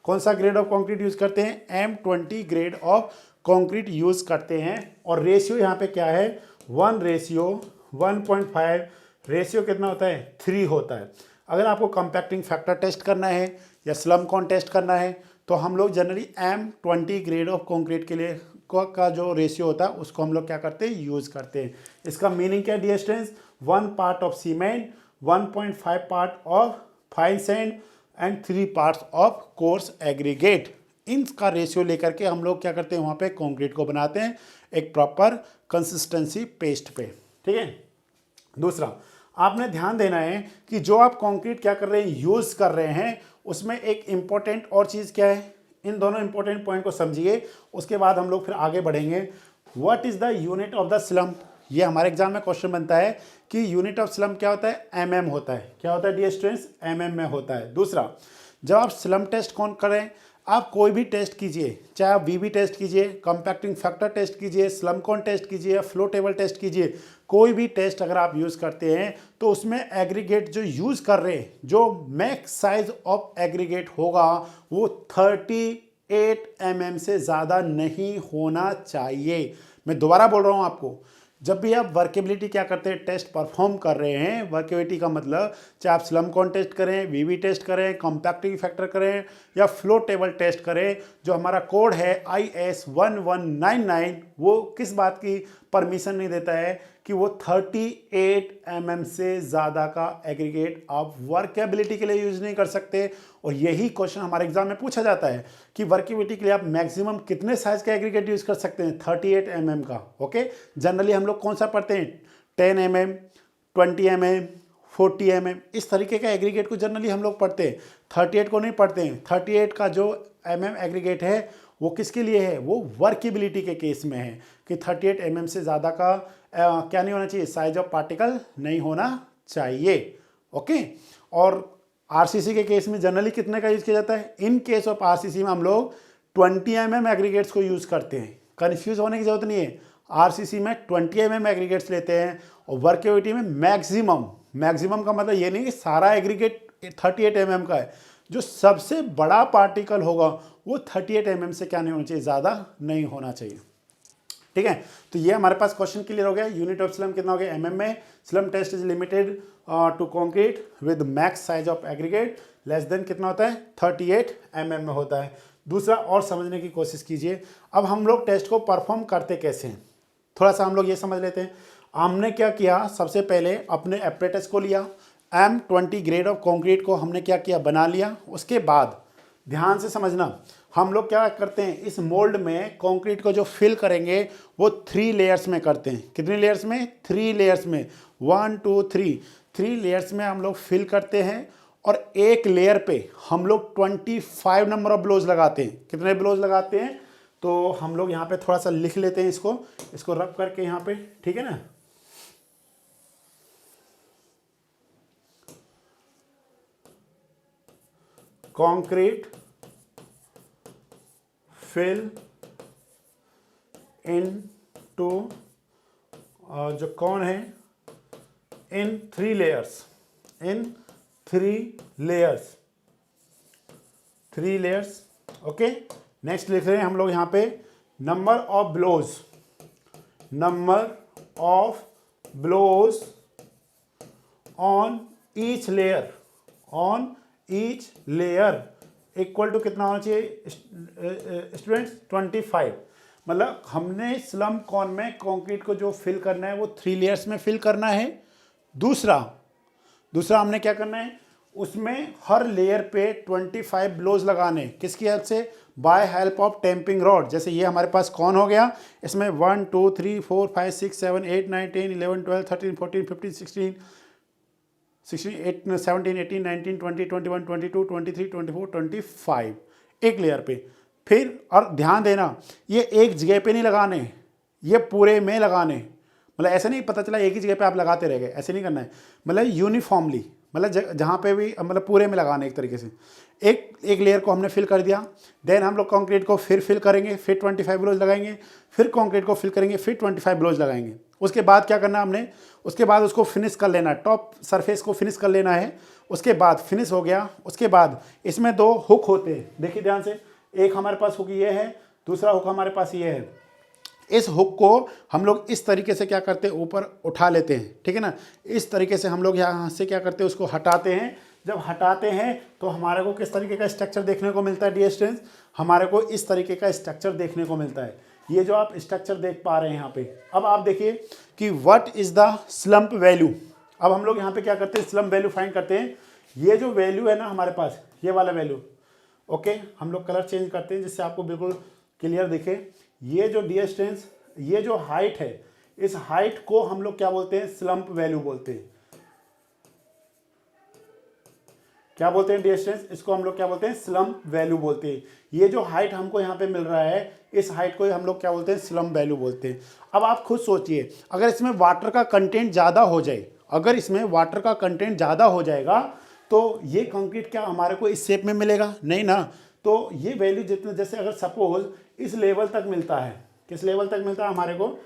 कौन सा ग्रेड ऑफ कंक्रीट यूज़ करते हैं, M20 grade of concrete use करते हैं। और रेशियो यहाँ पे क्या है 1:1.5, रेशियो कितना होता है 3 होता है। अगर आपको कंपैक्टिंग फैक्टर टेस्ट करना है या स्लम कॉन टेस्ट करना है तो हम लोग generally M20 grade of concrete के लिए का जो रेशियो होता है उसको हम लोग क्या करते हैं यूज़ करते हैं। इसका मीनिंग क्या है distance, 1 part of cement, 1.5 part of fine sand and 3 parts of coarse aggregate. इनका रेशियो लेकर के हम लोग क्या करते हैं वहाँ पे कंक्रीट को बनाते हैं एक प्रॉपर कंसिस्टेंसी पेस्ट पे, ठीक है। दूसरा आपने ध्यान देना है कि जो आप कंक्रीट क्या कर रहे हैं यूज़ कर रहे हैं उसमें एक इम्पॉर्टेंट और चीज़ क्या है, इन दोनों इंपॉर्टेंट पॉइंट को समझिए, उसके बाद हम लोग फिर आगे बढ़ेंगे। What is the unit of the slum, ये हमारे एग्जाम में क्वेश्चन बनता है कि यूनिट ऑफ स्लम क्या होता है, mm होता है। क्या होता है डिस्टेंस, mm में होता है। दूसरा जब आप स्लम टेस्ट कौन करें, आप कोई भी टेस्ट कीजिए, चाहे आप वीवी टेस्ट कीजिए, कंपैक्टिंग फैक्टर टेस्ट कीजिए, स्लमकॉन टेस्ट कीजिए या फ्लो टेबल टेस्ट कीजिए, कोई भी टेस्ट अगर आप यूज़ करते हैं तो उसमें एग्रीगेट जो यूज़ कर रहे हैं, जो मैक्स साइज ऑफ एग्रीगेट होगा वो 38 mm से ज़्यादा नहीं होना चाहिए। मैं दोबारा बोल रहा हूँ आपको, जब भी आप वर्केबिलिटी क्या करते हैं, टेस्ट परफॉर्म कर रहे हैं, वर्केबिलिटी का मतलब चाहे आप स्लमकॉन टेस्ट करें, वीवी टेस्ट करें, कॉम्पैक्टिंग फैक्टर करें या फ्लो टेबल टेस्ट करें, जो हमारा कोड है IS 1199 वो किस बात की परमिशन नहीं देता है कि वो 38 mm से ज़्यादा का एग्रीगेट आप वर्केबिलिटी के लिए यूज़ नहीं कर सकते। और यही क्वेश्चन हमारे एग्जाम में पूछा जाता है कि वर्केबिलिटी के लिए आप मैक्सिमम कितने साइज का एग्रीगेट यूज़ कर सकते हैं, 38 mm का। ओके, जनरली हम लोग कौन सा पढ़ते हैं, 10 mm, 20 mm, 40 mm, इस तरीके का एग्रीगेट को जनरली हम लोग पढ़ते हैं, 38 को नहीं पढ़ते हैं। 38 का जो एग्रीगेट है वो किसके लिए है, वो वर्केबिलिटी के केस में है कि 38 mm से ज़्यादा का क्या नहीं होना चाहिए, साइज ऑफ पार्टिकल नहीं होना चाहिए। ओके, और आरसीसी के केस में जनरली कितने का यूज़ किया जाता है, इन केस ऑफ आरसीसी में हम लोग 20 mm एग्रीगेट्स को यूज़ करते हैं। कन्फ्यूज होने की जरूरत नहीं है, आरसीसी में 20 mm एग्रीगेट्स लेते हैं और वर्केबिलिटी में मैक्सिमम का मतलब ये नहीं कि सारा एग्रीगेट 38 mm का है, जो सबसे बड़ा पार्टिकल होगा वो 38 mm से क्या नहीं होना चाहिए, ज़्यादा नहीं होना चाहिए। ठीक है, तो ये हमारे पास क्वेश्चन क्लियर हो गया। यूनिट ऑफ स्लम कितना हो गया, mm में। Slump test is limited to concrete with max size of aggregate less than कितना होता है, 38 mm में होता है। दूसरा और समझने की कोशिश कीजिए, अब हम लोग टेस्ट को परफॉर्म करते कैसे हैं, थोड़ा सा हम लोग ये समझ लेते हैं। हमने क्या किया, सबसे पहले अपने एपरेटस को लिया, M20 ग्रेड ऑफ कंक्रीट को हमने क्या किया, बना लिया। उसके बाद ध्यान से समझना, हम लोग क्या करते हैं, इस मोल्ड में कंक्रीट को जो फिल करेंगे वो 3 लेयर्स में करते हैं। कितनी लेयर्स में, 3 लेयर्स में, 1 2 3 लेयर्स में हम लोग फिल करते हैं। और एक लेयर पे हम लोग 25 नंबर ऑफ ब्लोज लगाते हैं। कितने ब्लोज लगाते हैं, तो हम लोग यहाँ पे थोड़ा सा लिख लेते हैं, इसको रब करके यहाँ पे, ठीक है ना। कंक्रीट फिल इन टू जो कौन है, in 3 layers, in 3 layers. Okay, next लिख रहे हैं हम लोग यहाँ पे number of blows on each layer equal to कितना होना चाहिए स्टूडेंट्स, 25। मतलब हमने स्लम कॉन में कंक्रीट को जो फिल करना है वो 3 लेयर्स में फिल करना है। दूसरा हमने क्या करना है, उसमें हर लेयर पे 25 ब्लोज लगाने, किसकी हेल्प से, by help of tamping rod. जैसे ये हमारे पास कौन हो गया, इसमें 1 2 3 4 5 6 7 8 9 10 11 12 13 14 15 16 17 18 19 20 21 22 23 24 25 एक लेयर पे। फिर और ध्यान देना, ये एक जगह पे नहीं लगाने, ये पूरे में लगाने। मतलब ऐसे नहीं पता चला एक ही जगह पे आप लगाते रह गए, ऐसे नहीं करना है। मतलब यूनिफॉर्मली, मतलब जहाँ पे भी, मतलब पूरे में लगाने एक तरीके से। एक लेयर को हमने फिल कर दिया, देन हम लोग कंक्रीट को फिर फिल करेंगे, फिर 25 ब्लोज लगाएंगे, फिर कंक्रीट को फिल करेंगे, फिर 25 ब्लोज लगाएंगे। उसके बाद क्या करना हमने, उसके बाद उसको फिनिश कर लेना, टॉप सरफेस को फिनिश कर लेना है। उसके बाद फिनिश हो गया, उसके बाद इसमें 2 हुक होते हैं, देखिए ध्यान से। एक हमारे पास हुक ये है, दूसरा हुक हमारे पास ये है। इस हुक को हम लोग इस तरीके से क्या करते हैं, ऊपर उठा लेते हैं, ठीक है ना। इस तरीके से हम लोग यहाँ से क्या करते हैं, उसको हटाते हैं। जब हटाते हैं तो हमारे को किस तरीके का स्ट्रक्चर देखने को मिलता है डियर स्टूडेंट्स, हमारे को इस तरीके का स्ट्रक्चर देखने को मिलता है। ये जो आप स्ट्रक्चर देख पा रहे हैं यहाँ पे। अब आप देखिए कि what is the slump value. अब हम लोग यहाँ पे क्या करते हैं, स्लम्प वैल्यू फाइंड करते हैं। ये जो वैल्यू है ना हमारे पास, ये वाला वैल्यू, ओके, हम लोग कलर चेंज करते हैं जिससे आपको बिल्कुल क्लियर दिखे। ये जो डियर स्टूडेंट्स, ये जो हाइट है, इस हाइट को हम लोग क्या बोलते हैं, स्लम्प वैल्यू बोलते हैं। क्या बोलते हैं डियर स्टूडेंट्स, इसको हम लोग क्या बोलते हैं, स्लम्प वैल्यू बोलते हैं। ये जो हाइट हमको यहाँ पे मिल रहा है, इस हाइट को हम लोग क्या बोलते हैं, स्लम्प वैल्यू बोलते हैं। अब आप खुद सोचिए, अगर इसमें वाटर का कंटेंट ज़्यादा हो जाए, अगर इसमें वाटर का कंटेंट ज़्यादा हो जाएगा तो ये कंक्रीट क्या हमारे को इस शेप में मिलेगा, नहीं ना। तो ये वैल्यू जितने, जैसे अगर सपोज इस लेवल तक मिलता है, किस लेवल तक मिलता है हमारे को,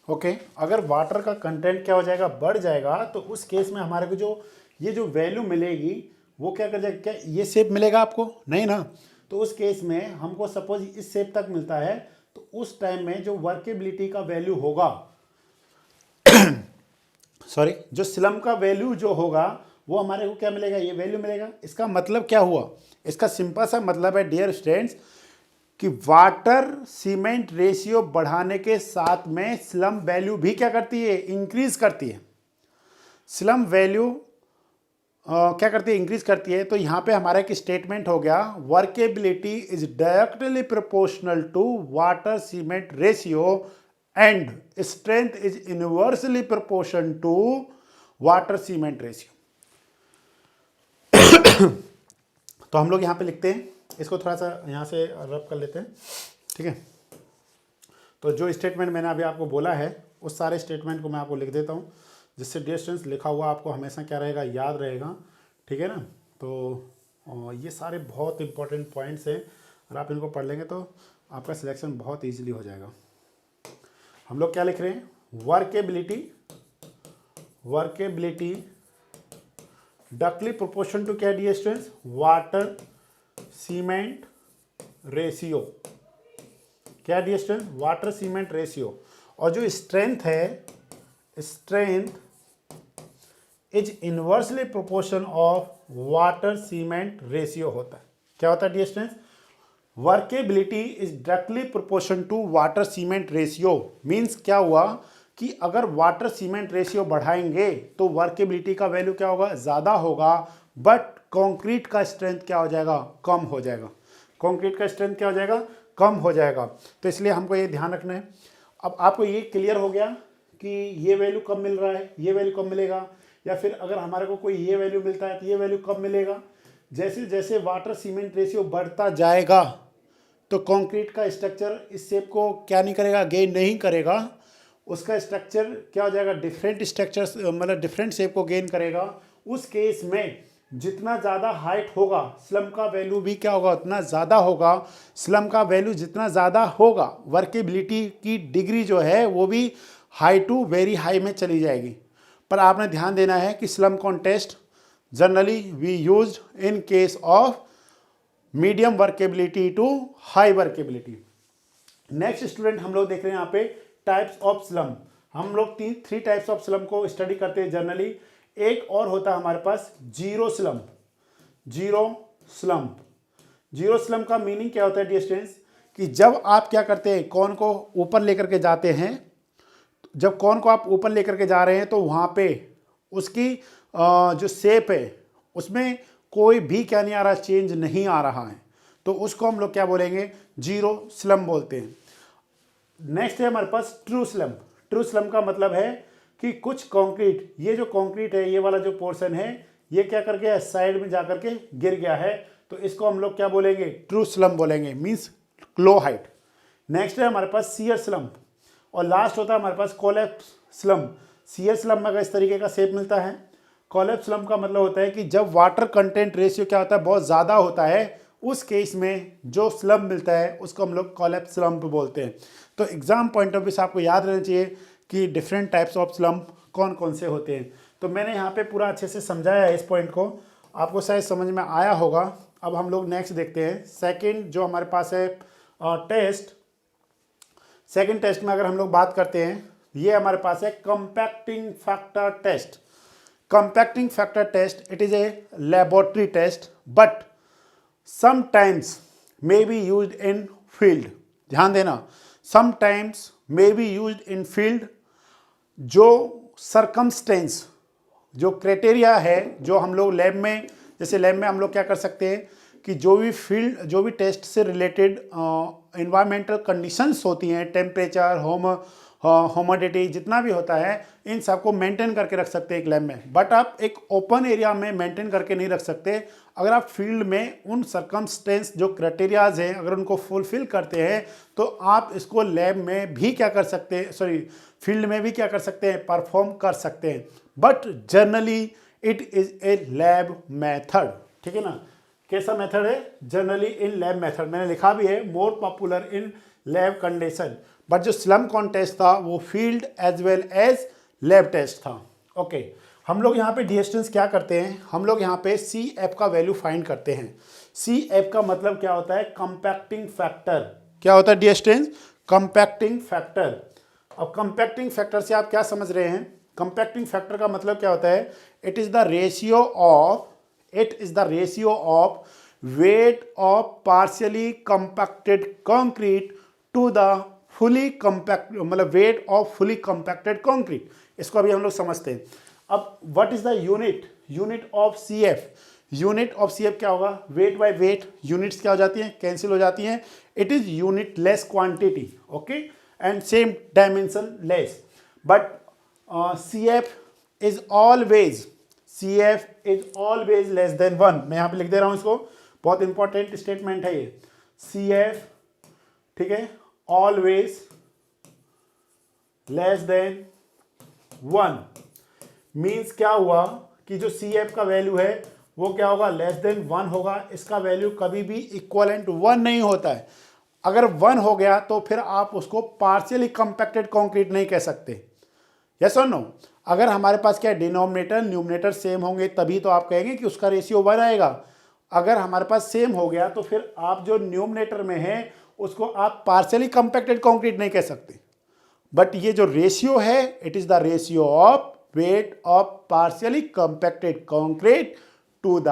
ओके अगर वाटर का कंटेंट क्या हो जाएगा, बढ़ जाएगा, तो उस केस में हमारे को जो ये जो वैल्यू मिलेगी वो क्या कर जाएगा, क्या ये शेप मिलेगा आपको, नहीं ना। तो उस केस में हमको सपोज इस शेप तक मिलता है, तो उस टाइम में जो वर्केबिलिटी का वैल्यू होगा सॉरी, जो स्लम का वैल्यू जो होगा वो हमारे को क्या मिलेगा, ये वैल्यू मिलेगा। इसका मतलब क्या हुआ, इसका सिंपल सा मतलब है डियर स्टूडेंट्स कि वाटर सीमेंट रेशियो बढ़ाने के साथ में स्लम वैल्यू भी क्या करती है, इंक्रीज करती है। स्लम वैल्यू क्या करती है, इंक्रीज करती है। तो यहाँ पे हमारा एक स्टेटमेंट हो गया, workability is directly proportional to water cement ratio and strength is inversely proportion to water cement ratio. तो हम लोग यहाँ पे लिखते हैं, इसको थोड़ा सा यहाँ से रब कर लेते हैं, ठीक है। तो जो स्टेटमेंट मैंने अभी आपको बोला है उस सारे स्टेटमेंट को मैं आपको लिख देता हूँ, जिससे डिस्टेंस लिखा हुआ आपको हमेशा क्या रहेगा, याद रहेगा, ठीक है ना। तो ये सारे बहुत इंपॉर्टेंट पॉइंट्स हैं, अगर आप इनको पढ़ लेंगे तो आपका सिलेक्शन बहुत ईजिली हो जाएगा। हम लोग क्या लिख रहे हैं, वर्केबिलिटी डायरेक्टली प्रोपोर्शन टू क्या dear students, water cement ratio, क्या dear students, water cement ratio. और जो स्ट्रेंथ है, strength is inversely proportion of water cement ratio होता है। क्या होता है dear students, workability is directly proportion to water cement ratio. Means क्या हुआ कि अगर वाटर सीमेंट रेशियो बढ़ाएंगे तो वर्केबिलिटी का वैल्यू क्या होगा, ज़्यादा होगा, बट कंक्रीट का स्ट्रेंथ क्या हो जाएगा, कम हो जाएगा। कंक्रीट का स्ट्रेंथ क्या हो जाएगा, कम हो जाएगा। तो इसलिए हमको ये ध्यान रखना है। अब आपको ये क्लियर हो गया कि ये वैल्यू कब मिल रहा है, ये वैल्यू कब मिलेगा, या फिर अगर हमारे को कोई ये वैल्यू मिलता है तो ये वैल्यू कब मिलेगा। जैसे जैसे वाटर सीमेंट रेशियो बढ़ता जाएगा तो कंक्रीट का स्ट्रक्चर इस शेप को क्या नहीं करेगा, गेन नहीं करेगा, उसका स्ट्रक्चर क्या हो जाएगा, डिफरेंट स्ट्रक्चर्स मतलब डिफरेंट शेप को गेन करेगा। उस केस में जितना ज़्यादा हाइट होगा स्लम का वैल्यू भी क्या होगा, उतना ज़्यादा होगा। स्लम का वैल्यू जितना ज़्यादा होगा, वर्केबिलिटी की डिग्री जो है वो भी हाई टू वेरी हाई में चली जाएगी। पर आपने ध्यान देना है कि slump cone test generally we used in case of medium workability to high workability. Next student हम लोग देख रहे हैं यहाँ पे टाइप्स ऑफ स्लम। हम लोग थ्री टाइप्स ऑफ स्लम को स्टडी करते हैं जनरली। एक और होता है हमारे पास जीरो स्लम। जीरो स्लम का मीनिंग क्या होता है डियर स्टूडेंट्स, कि जब आप क्या करते हैं, कॉर्न को ऊपर लेकर के जाते हैं, जब कॉर्न को आप ऊपर लेकर के जा रहे हैं तो वहाँ पे उसकी जो शेप है उसमें कोई भी क्या नहीं आ रहा, चेंज नहीं आ रहा है, तो उसको हम लोग क्या बोलेंगे, जीरो स्लम बोलते हैं। नेक्स्ट है हमारे पास ट्रू स्लम। ट्रू स्लम का मतलब है कि कुछ कंक्रीट, ये जो कंक्रीट है, ये वाला जो पोर्शन है, ये क्या कर गया, साइड में जाकर के गिर गया है, तो इसको हम लोग क्या बोलेंगे, ट्रू स्लम बोलेंगे, मींस लो हाइट। नेक्स्ट है हमारे पास शियर स्लम, और लास्ट होता है हमारे पास कोलैप्स स्लम। शियर स्लम में अगर इस तरीके का शेप मिलता है, कोलैप्स स्लम का मतलब होता है कि जब वाटर कंटेंट रेशियो क्या होता है, बहुत ज़्यादा होता है, उस केस में जो स्लम मिलता है उसको हम लोग कोलैप्स स्लम बोलते हैं। तो एग्जाम पॉइंट ऑफ व्यू से आपको याद रहना चाहिए कि डिफरेंट टाइप्स ऑफ स्लम कौन कौन से होते हैं। तो मैंने यहाँ पे पूरा अच्छे से समझाया है इस पॉइंट को, आपको शायद समझ में आया होगा। अब हम लोग नेक्स्ट देखते हैं, सेकंड जो हमारे पास है टेस्ट। सेकंड टेस्ट में अगर हम लोग बात करते हैं, ये हमारे पास है compacting factor test. Compacting factor test, it is a laboratory test but sometimes may be used in field. ध्यान देना, sometimes may be used in field. जो सरकमस्टेंस, जो क्राइटेरिया है, जो हम लोग लैब में, जैसे लैब में हम लोग क्या कर सकते हैं कि जो भी फील्ड, जो भी टेस्ट से रिलेटेड इन्वायरमेंटल कंडीशंस होती हैं, टेम्परेचर, ह्यूमिडिटी, जितना भी होता है, इन सबको मेंटेन करके रख सकते हैं एक लैब में। बट आप एक ओपन एरिया में मेंटेन करके नहीं रख सकते। अगर आप फील्ड में उन सरकमस्टेंस जो क्राइटेरियाज हैं, अगर उनको फुलफिल करते हैं, तो आप इसको लैब में भी क्या कर सकते हैं, सॉरी फील्ड में भी क्या कर सकते हैं, परफॉर्म कर सकते हैं। But generally it is A lab method, ठीक है ना। कैसा मेथड है? जनरली इन लैब मेथड, मैंने लिखा भी है more popular in lab condition, but जो स्लम कॉन्टेस्ट था वो field as well as lab test था। ओके, हम लोग यहाँ पे डिस्टेंस क्या करते हैं, हम लोग यहाँ पे सी एफ का वैल्यू फाइंड करते हैं। सी एफ का मतलब क्या होता है? Compacting factor. क्या होता है डिस्टेंस? Compacting factor. अब कंपैक्टिंग फैक्टर से आप क्या समझ रहे हैं? कंपैक्टिंग फैक्टर का मतलब क्या होता है? It is the ratio of weight of partially compacted concrete to the fully compact, मतलब weight of fully compacted concrete. इसको अभी हम लोग समझते हैं। अब what is the unit of C F? Unit of C F क्या होगा? वेट बाय वेट, यूनिट्स क्या हो जाती हैं? कैंसिल हो जाती हैं। It is unit less quantity, okay, and same dimension less, but CF is always less than 1। मैं यहाँ पे लिख दे रहा हूँ इसको, बहुत इंपॉर्टेंट स्टेटमेंट है ये। CF, ठीक है, ऑलवेज लेस देन 1 मीन्स क्या हुआ कि जो CF का वैल्यू है वो क्या होगा? लेस देन 1 होगा। इसका वैल्यू कभी भी इक्वलेंट 1 नहीं होता है। अगर 1 हो गया तो फिर आप उसको पार्शियली कंपैक्टेड कंक्रीट नहीं कह सकते। यस और नो? अगर हमारे पास क्या डिनोमिनेटर न्यूमरेटर सेम होंगे तभी तो आप कहेंगे कि उसका रेशियो 1 आएगा। अगर हमारे पास सेम हो गया तो फिर आप जो न्यूमरेटर में है उसको आप पार्शियली कंपैक्टेड कंक्रीट नहीं कह सकते। बट ये जो रेशियो है, it is the ratio of weight of partially compacted concrete to the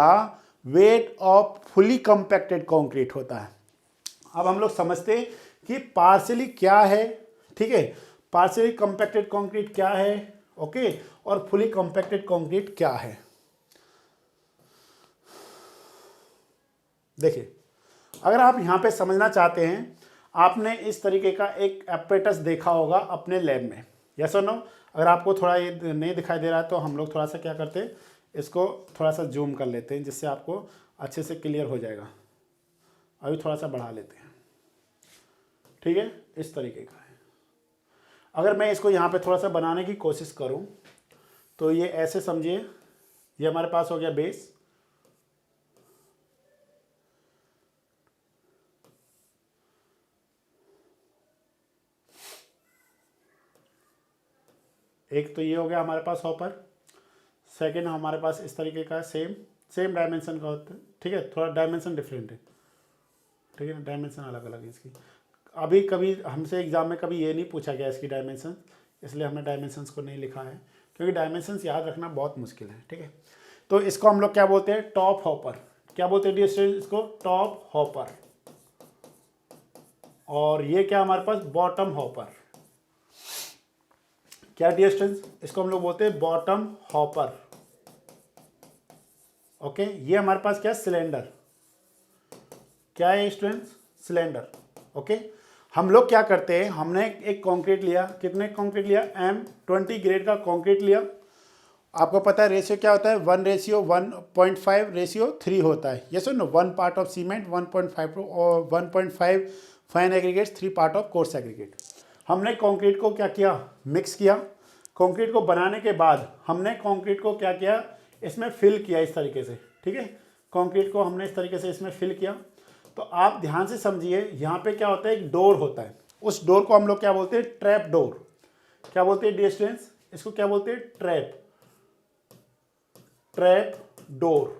weight of fully compacted concrete होता है। अब हम लोग समझते हैं कि पार्शियली क्या है, ठीक है, पार्शियली कंपैक्टेड कंक्रीट क्या है, ओके, और फुली कंपैक्टेड कंक्रीट क्या है। देखिए, अगर आप यहाँ पे समझना चाहते हैं, आपने इस तरीके का एक एपरेटस देखा होगा अपने लैब में। यस और नो? अगर आपको थोड़ा ये नहीं दिखाई दे रहा है तो हम लोग थोड़ा सा क्या करते हैं, इसको थोड़ा सा जूम कर लेते हैं जिससे आपको अच्छे से क्लियर हो जाएगा। अभी थोड़ा सा बढ़ा लेते हैं, ठीक है, इस तरीके का है। अगर मैं इसको यहाँ पे थोड़ा सा बनाने की कोशिश करूँ तो ये ऐसे समझिए, ये हमारे पास हो गया बेस, एक तो ये हो गया हमारे पास हॉपर, सेकंड हमारे पास इस तरीके का सेम डायमेंशन का होता है, ठीक है, थोड़ा डायमेंशन डिफरेंट है, ठीक है, डायमेंशन अलग अलग है इसकी। अभी कभी हमसे एग्जाम में कभी ये नहीं पूछा गया इसकी डायमेंशन, इसलिए हमने डायमेंशंस को नहीं लिखा है, क्योंकि डायमेंशंस याद रखना बहुत मुश्किल है, ठीक है। तो इसको हम लोग क्या बोलते हैं? Top hopper. क्या बोलते हैं डियर स्टूडेंट? इसको टॉप हॉपर। और ये क्या हमारे पास? Bottom hopper. क्या डियर स्टूडेंट्स? इसको हम लोग बोलते हैं बॉटम हॉपर, ओके। ये हमारे पास क्या? सिलेंडर। क्या है स्टूडेंट्स? Cylinder, okay. हम लोग क्या करते हैं, हमने एक कंक्रीट लिया, कितने कंक्रीट लिया? M20 ग्रेड का कंक्रीट लिया। आपको पता है रेशियो क्या होता है? 1:1.5 होता है। ये सुनो, 1 part of cement 1.5 fine aggregates, 3 part of coarse aggregate. हमने कंक्रीट को क्या किया? मिक्स किया। कंक्रीट को बनाने के बाद हमने कंक्रीट को क्या किया? इसमें फिल किया इस तरीके से, ठीक है। कंक्रीट को हमने इस तरीके से इसमें फिल किया। तो आप ध्यान से समझिए, यहाँ पे क्या होता है? एक डोर होता है। उस डोर को हम लोग क्या बोलते हैं? Trap door. क्या बोलते हैं डियर स्टूडेंट्स? इसको क्या बोलते हैं? Trap door.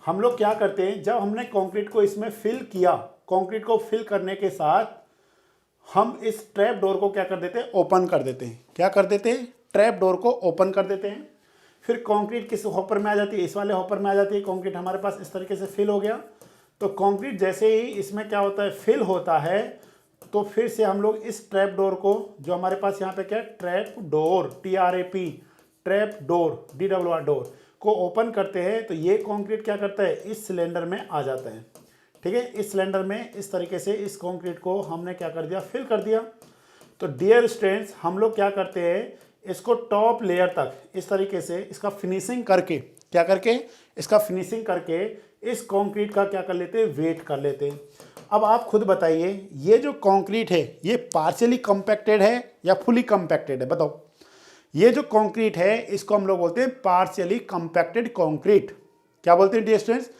हम लोग क्या करते हैं, जब हमने कंक्रीट को इसमें फिल किया, कंक्रीट को फिल करने के साथ हम इस ट्रैप डोर को क्या कर देते हैं? ओपन कर देते हैं। क्या कर देते हैं? ट्रैप डोर को ओपन कर देते हैं। फिर कंक्रीट किस हॉपर में आ जाती है? इस वाले हॉपर में आ जाती है। कंक्रीट हमारे पास इस तरीके से फिल हो गया। तो कंक्रीट जैसे ही इसमें क्या होता है? फिल होता है, तो फिर से हम लोग इस ट्रैप डोर को, जो हमारे पास यहाँ पे क्या है? Trap door, TRAP, trap door, DOOR door को ओपन करते हैं। तो ये कंक्रीट क्या करता है? इस सिलेंडर में आ जाता है, ठीक है। इस सिलेंडर में इस तरीके से इस कंक्रीट को हमने क्या कर दिया? फिल कर दिया। तो डियर स्टूडेंट्स, हम लोग क्या करते हैं? इसको टॉप लेयर तक इस तरीके से इसका फिनिशिंग करके, क्या करके? इसका फिनिशिंग करके इस कंक्रीट का क्या कर लेते हैं? वेट कर लेते हैं। अब आप खुद बताइए, ये जो कंक्रीट है ये पार्शियली कंपैक्टेड है या फुली कंपैक्टेड है? बताओ। ये जो कंक्रीट है इसको हम लोग बोलते हैं पार्शियली कंपैक्टेड कंक्रीट। क्या बोलते हैं dear students?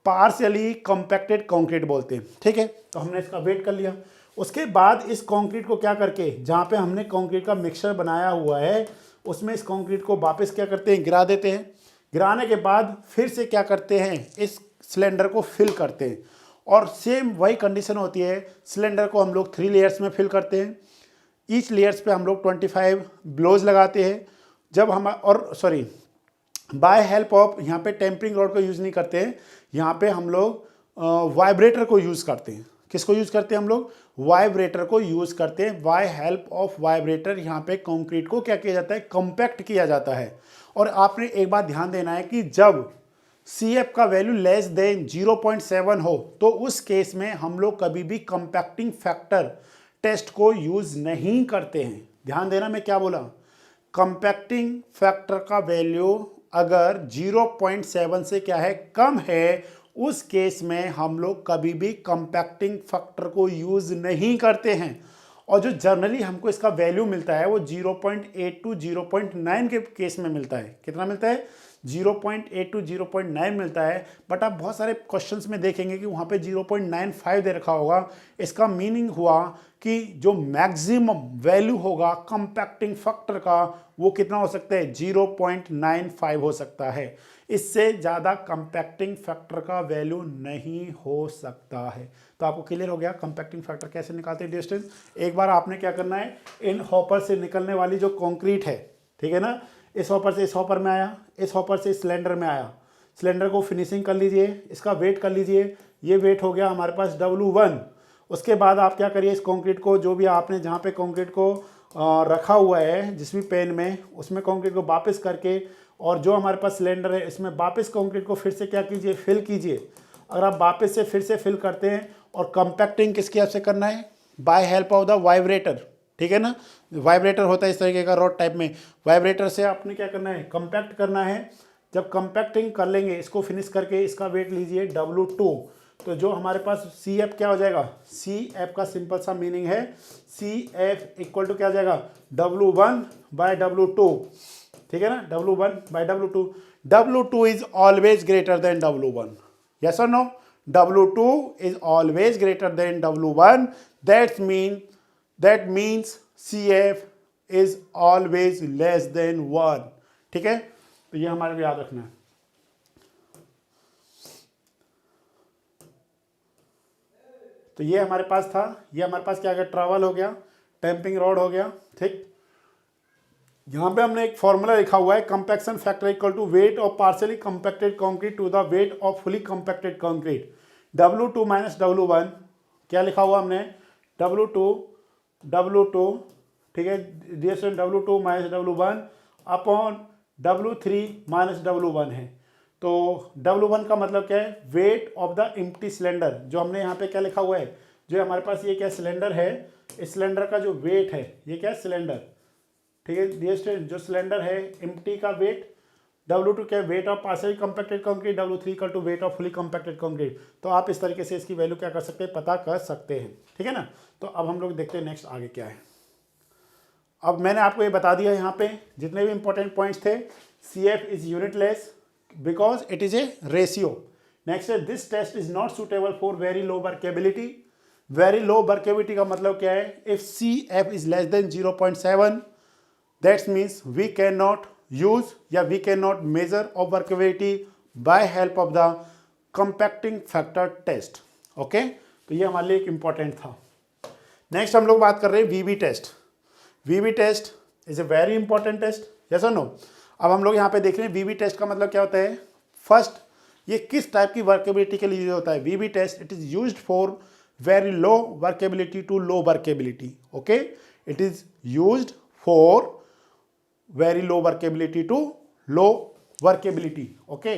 Partially compacted concrete बोलते हैं। ठीक है, तो हमने इसका वेट कर लिया। उसके बाद इस कंक्रीट को क्या करके, जहाँ पे हमने कंक्रीट का मिक्सचर बनाया हुआ है उसमें इस कंक्रीट को वापस क्या करते हैं, गिरा देते हैं। गिराने के बाद फिर से क्या करते हैं, इस सिलेंडर को फिल करते हैं। और सेम वही कंडीशन होती है, सिलेंडर को हम लोग 3 लेयर्स में फिल करते हैं। ईच लेयर्स पे हम लोग 25 ब्लोज लगाते हैं। जब हम बाय हेल्प ऑफ, यहाँ पे टेम्परिंग रॉड को यूज़ नहीं करते हैं, यहाँ पे हम लोग वाइब्रेटर को यूज़ करते हैं। किसको यूज़ करते हैं हम लोग, वाइब्रेटर को यूज़ करते हैं। बाय हेल्प ऑफ वाइब्रेटर यहाँ पे कंक्रीट को क्या किया जाता है, कंपैक्ट किया जाता है। और आपने एक बात ध्यान देना है कि जब CF का वैल्यू लेस देन 0.7 हो तो उस केस में हम लोग कभी भी कंपैक्टिंग फैक्टर टेस्ट को यूज़ नहीं करते हैं। ध्यान देना मैं क्या बोला, कंपैक्टिंग फैक्टर का वैल्यू अगर 0.7 से क्या है, कम है, उस केस में हम लोग कभी भी कंपैक्टिंग फैक्टर को यूज़ नहीं करते हैं। और जो जनरली हमको इसका वैल्यू मिलता है वो 0.8 टू 0.9 के केस में मिलता है। कितना मिलता है, 0.8 टू 0.9 मिलता है। बट आप बहुत सारे क्वेश्चंस में देखेंगे कि वहाँ पे 0.95 दे रखा होगा। इसका मीनिंग हुआ कि जो मैक्सिमम वैल्यू होगा कंपैक्टिंग फैक्टर का वो कितना हो सकता है, 0.95 हो सकता है। इससे ज़्यादा कंपैक्टिंग फैक्टर का वैल्यू नहीं हो सकता है। तो आपको क्लियर हो गया कंपैक्टिंग फैक्टर कैसे निकालते हैं डिस्टेंस। एक बार आपने क्या करना है, इन हॉपर से निकलने वाली जो कंक्रीट है, ठीक है ना, इस हॉपर से इस हॉपर में आया, इस हॉपर से इस सिलेंडर में आया, सिलेंडर को फिनिशिंग कर लीजिए, इसका वेट कर लीजिए। ये वेट हो गया हमारे पास W1। उसके बाद आप क्या करिए, इस कंक्रीट को जो भी आपने जहाँ पे कंक्रीट को रखा हुआ है जिस भी पेन में, उसमें कंक्रीट को वापस करके और जो हमारे पास सिलेंडर है इसमें वापस कंक्रीट को फिर से क्या कीजिए, फिल कीजिए। अगर आप वापस से फिर से फिल करते हैं और कंपैक्टिंग किसकी हेल्प से करना है, by help of the vibrator. ठीक है ना, वाइब्रेटर होता है इस तरीके का रॉड टाइप में, वाइब्रेटर से आपने क्या करना है, कंपैक्ट करना है। जब कंपैक्टिंग कर लेंगे, इसको फिनिश करके इसका वेट लीजिए W2। तो जो हमारे पास CF क्या हो जाएगा, CF का सिंपल सा मीनिंग है CF इक्वल टू क्या हो जाएगा, W1 बाय W2। ठीक है ना, W1 by W2। W2 is always greater than W1, yes और no, W2 is always greater than W1. That means CF is always less than 1. ठीक है, तो ये हमारे को याद रखना है। तो ये हमारे पास था, ये हमारे पास क्या गया, ट्रैवल हो गया, टेम्पिंग रॉड हो गया। ठीक, यहाँ पे हमने एक फॉर्मूला लिखा हुआ है, compaction factor equal to weight of partially compacted concrete to the weight of fully compacted concrete. W2 minus W1 क्या लिखा हुआ हमने, W2 ठीक है, distance W2 minus W1 upon W3 minus W1 है। तो W1 का मतलब क्या है, weight of the empty cylinder. जो हमने यहाँ पे क्या लिखा हुआ है, जो हमारे पास ये क्या सिलेंडर है, इस सिलेंडर का जो वेट है, ये क्या सिलेंडर, ठीक है, डिस्टेंस जो सिलेंडर है एम्प्टी का वेट, W2 क्या weight of partially compacted concrete, W3 equal to weight of fully compacted concrete. तो आप इस तरीके से इसकी वैल्यू क्या कर सकते हैं, पता कर सकते हैं। ठीक है ना, तो अब हम लोग देखते हैं नेक्स्ट आगे क्या है। अब मैंने आपको ये बता दिया यहाँ पे जितने भी इंपॉर्टेंट पॉइंट्स थे, CF is unitless because it is a ratio. Next है, this test is not suitable for very low workability. Very low workability का मतलब क्या है, if CF is less than 0.7 that's means we can not use या we can not measure of workability by help of the compacting factor test. Okay, तो ये हमारे लिए एक इंपॉर्टेंट था। नेक्स्ट हम लोग बात कर रहे हैं VB test. VB test is a very important test, yes और नो। अब हम लोग यहाँ पे देख रहे हैं VB टेस्ट का मतलब क्या होता है। फर्स्ट, ये किस टाइप की वर्केबिलिटी के लिए होता है VB test, it is used for very low workability to low workability. Okay, it is used for very low workability to low workability. Okay,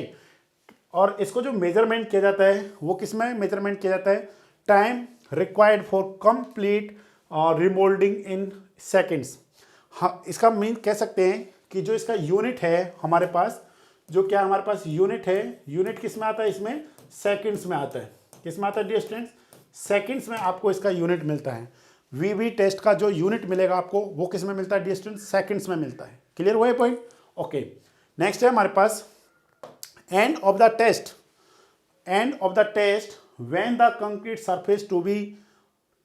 और इसको जो मेजरमेंट किया जाता है वो किस में मेजरमेंट किया जाता है, time required for complete remoulding in seconds. हाँ, इसका मीन कह सकते हैं कि जो इसका यूनिट है हमारे पास, जो क्या हमारे पास यूनिट है, यूनिट किस में आता है, इसमें सेकंड्स में आता है। किस में आता है डिस्टेंस, सेकंड्स में आपको इसका यूनिट मिलता है। VB टेस्ट का जो यूनिट मिलेगा आपको वो किस में मिलता है, डिस्टेंस सेकंड्स में मिलता है। क्लियर हुआ है पॉइंट। ओके, नेक्स्ट है हमारे पास end of the test. End of the test when the concrete surface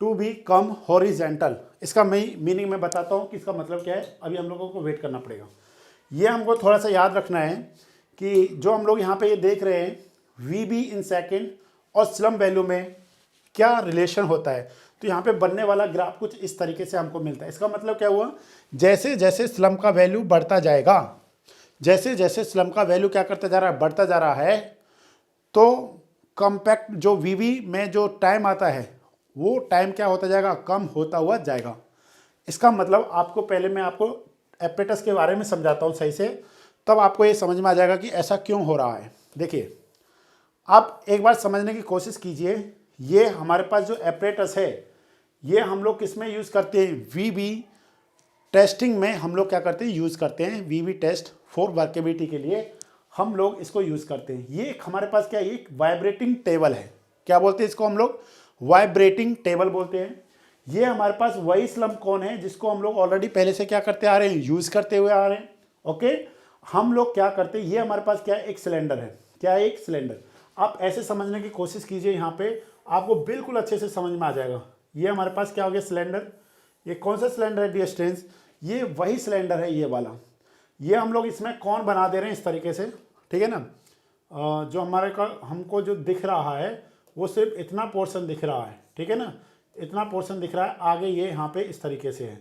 to become horizontal. इसका मीनिंग मैं बताता हूँ कि इसका मतलब क्या है, अभी हम लोगों को वेट करना पड़ेगा। ये हमको थोड़ा सा याद रखना है कि जो हम लोग यहाँ पे ये देख रहे हैं वी बी इन सेकेंड और स्लम वैल्यू में क्या रिलेशन होता है। तो यहाँ पे बनने वाला ग्राफ कुछ इस तरीके से हमको मिलता है। इसका मतलब क्या हुआ, जैसे जैसे स्लम का वैल्यू बढ़ता जाएगा, जैसे जैसे स्लम का वैल्यू क्या करता जा रहा है, बढ़ता जा रहा है, तो कॉम्पैक्ट जो वीवी में जो टाइम आता है वो टाइम क्या होता जाएगा, कम होता हुआ जाएगा। इसका मतलब आपको पहले मैं आपको एपरेटस के बारे में समझाता हूँ सही से, तब आपको ये समझ में आ जाएगा कि ऐसा क्यों हो रहा है। देखिए आप एक बार समझने की कोशिश कीजिए, ये हमारे पास जो एपरेटस है ये हम लोग किस में यूज़ करते हैं, वीवी टेस्टिंग में हम लोग क्या करते हैं, यूज़ करते हैं। वीवी टेस्ट फॉर वर्केबिलिटी के लिए हम लोग इसको यूज़ करते हैं। ये हमारे पास क्या है, एक वाइब्रेटिंग टेबल है। क्या बोलते हैं इसको हम लोग, वाइब्रेटिंग टेबल बोलते हैं। ये हमारे पास वही स्लम कोन है जिसको हम लोग ऑलरेडी पहले से क्या करते आ रहे हैं, यूज़ करते हुए आ रहे हैं। ओके, हम लोग क्या करते हैं, ये हमारे पास क्या है, एक सिलेंडर है। क्या है, एक सिलेंडर। आप ऐसे समझने की कोशिश कीजिए, यहाँ पे आपको बिल्कुल अच्छे से समझ में आ जाएगा। ये हमारे पास क्या हो गया, सिलेंडर। ये कौन सा सिलेंडर है डियर स्टूडेंट्स, ये वही सिलेंडर है, ये वाला। ये हम लोग इसमें कौन बना दे रहे हैं इस तरीके से, ठीक है ना। जो हमारे का हमको जो दिख रहा है वो सिर्फ इतना पोर्शन दिख रहा है, ठीक है ना, इतना पोर्शन दिख रहा है। आगे ये यहाँ पे इस तरीके से है,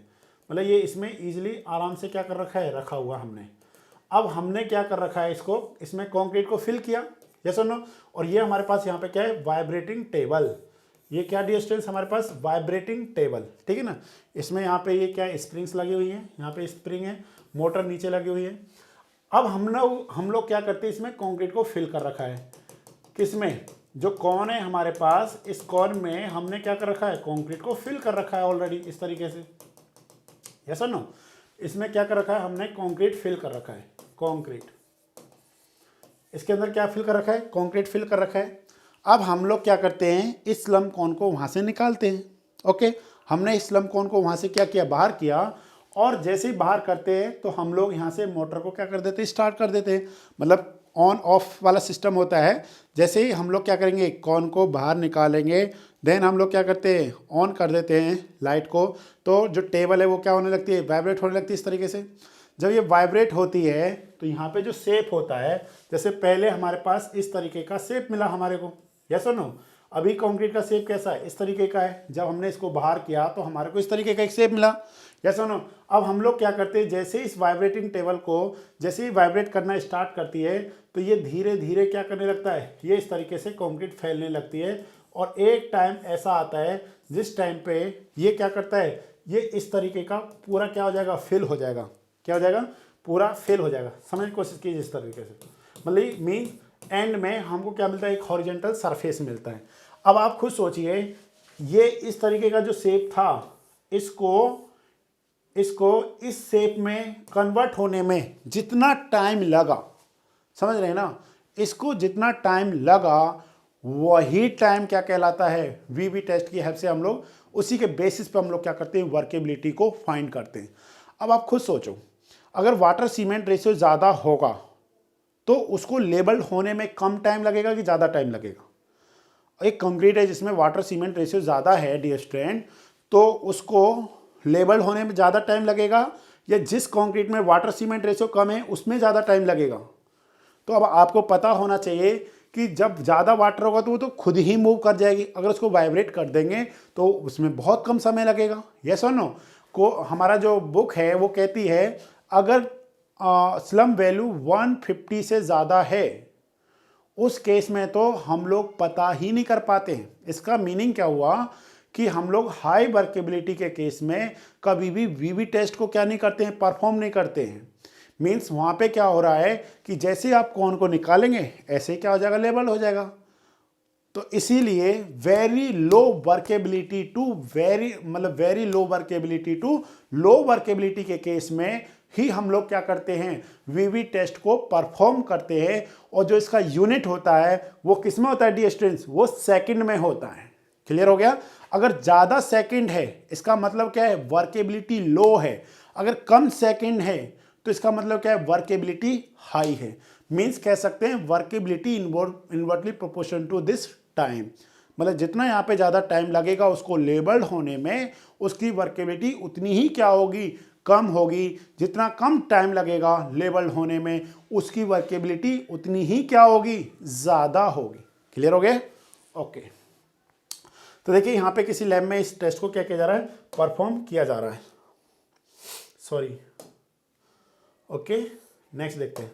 मतलब ये इसमें ईजिली आराम से क्या कर रखा है, रखा हुआ हमने। अब हमने क्या कर रखा है, इसको इसमें कंक्रीट को फिल किया, यस और नो। और ये हमारे पास यहाँ पे क्या है, वाइब्रेटिंग टेबल। ये क्या डिस्टेंस हमारे पास, वाइब्रेटिंग टेबल, ठीक है ना। इसमें यहाँ पे ये क्या है, स्प्रिंग्स लगी हुई हैं, यहाँ पे स्प्रिंग है, मोटर नीचे लगी हुई है। अब हम लोग क्या करते हैं, इसमें कंक्रीट को फिल कर रखा है। किसमें, जो कॉर्न है हमारे पास, इस कॉर्न में हमने क्या कर रखा है, कंक्रीट को फिल कर रखा है ऑलरेडी इस तरीके से, यस और नो। इसमें क्या कर रखा है हमने, कंक्रीट फिल कर रखा है। कंक्रीट इसके अंदर क्या फिल कर रखा है, कंक्रीट फिल कर रखा है। अब हम लोग क्या करते हैं, इस स्लम कोन को वहाँ से निकालते हैं। ओके, हमने इस स्लम कोन को वहाँ से क्या किया, बाहर किया। और जैसे ही बाहर करते हैं तो हम लोग यहाँ से मोटर को क्या कर देते हैं, स्टार्ट कर देते हैं। मतलब ऑन ऑफ वाला सिस्टम होता है। जैसे ही हम लोग क्या करेंगे, कॉन को बाहर निकालेंगे, देन हम लोग क्या करते हैं, ऑन कर देते हैं लाइट को। तो जो टेबल है वो क्या होने लगती है, वाइब्रेट होने लगती है इस तरीके से। जब ये वाइब्रेट होती है तो यहाँ पे जो शेप होता है, जैसे पहले हमारे पास इस तरीके का शेप मिला हमारे को, यस और नो। अभी कंक्रीट का शेप कैसा है, इस तरीके का है। जब हमने इसको बाहर किया तो हमारे को इस तरीके का एक शेप मिला, यस और नो। अब हम लोग क्या करते हैं, जैसे इस वाइब्रेटिंग टेबल को जैसे ही वाइब्रेट करना स्टार्ट करती है तो ये धीरे धीरे क्या करने लगता है, ये इस तरीके से कंक्रीट फैलने लगती है। और एक टाइम ऐसा आता है जिस टाइम पे ये क्या करता है, ये इस तरीके का पूरा क्या हो जाएगा, फिल हो जाएगा। क्या हो जाएगा, पूरा फिल हो जाएगा। समझने की कोशिश कीजिए इस तरीके से। मतलब मीन एंड में हमको क्या मिलता है, एक हॉरिजॉन्टल सरफेस मिलता है। अब आप खुद सोचिए, ये इस तरीके का जो शेप था, इसको इस शेप में कन्वर्ट होने में जितना टाइम लगा, समझ रहे हैं ना, इसको जितना टाइम लगा वही टाइम क्या कहलाता है, वीवी टेस्ट की हेल्प से हम लोग उसी के बेसिस पे हम लोग क्या करते हैं, वर्केबिलिटी को फाइंड करते हैं। अब आप खुद सोचो, अगर वाटर सीमेंट रेशियो ज़्यादा होगा तो उसको लेबल होने में कम टाइम लगेगा कि ज़्यादा टाइम लगेगा। एक कंक्रीट है जिसमें वाटर सीमेंट रेशियो ज़्यादा है डियर स्टूडेंट, तो उसको लेबल होने में ज़्यादा टाइम लगेगा, या जिस कंक्रीट में वाटर सीमेंट रेशियो कम है उसमें ज़्यादा टाइम लगेगा। तो अब आपको पता होना चाहिए कि जब ज़्यादा वाटर होगा तो वो तो खुद ही मूव कर जाएगी। अगर उसको वाइब्रेट कर देंगे तो उसमें बहुत कम समय लगेगा, यस और नो। को हमारा जो बुक है वो कहती है अगर स्लम वैल्यू 150 से ज़्यादा है उस केस में तो हम लोग पता ही नहीं कर पाते हैं। इसका मीनिंग क्या हुआ कि हम लोग हाई वर्केबिलिटी के केस में कभी भी वीवी टेस्ट को क्या नहीं करते हैं, परफॉर्म नहीं करते हैं। मीन्स वहाँ पे क्या हो रहा है कि जैसे आप कॉन को निकालेंगे ऐसे ही क्या हो जाएगा, लेबल हो जाएगा। तो इसीलिए very low workability to low workability के केस में ही हम लोग क्या करते हैं, वीवी टेस्ट को परफॉर्म करते हैं। और जो इसका यूनिट होता है वो किस में होता है डियर स्टूडेंट्स, वो सेकंड में होता है। क्लियर हो गया। अगर ज़्यादा सेकंड है इसका मतलब क्या है, वर्केबिलिटी लो है। अगर कम सेकंड है तो इसका मतलब क्या है, वर्केबिलिटी हाई है। मीन्स कह सकते हैं workability inversely proportion to this time, मतलब जितना यहाँ पे ज़्यादा टाइम लगेगा उसको लेबल्ड होने में, उसकी वर्केबिलिटी उतनी ही क्या होगी, कम होगी। जितना कम टाइम लगेगा लेबल्ड होने में, उसकी वर्केबिलिटी उतनी ही क्या होगी, ज़्यादा होगी। क्लियर हो गया? ओके। तो देखिए यहाँ पे किसी लैब में इस टेस्ट को क्या किया जा रहा है, परफॉर्म किया जा रहा है। सॉरी। ओके, नेक्स्ट देखते हैं।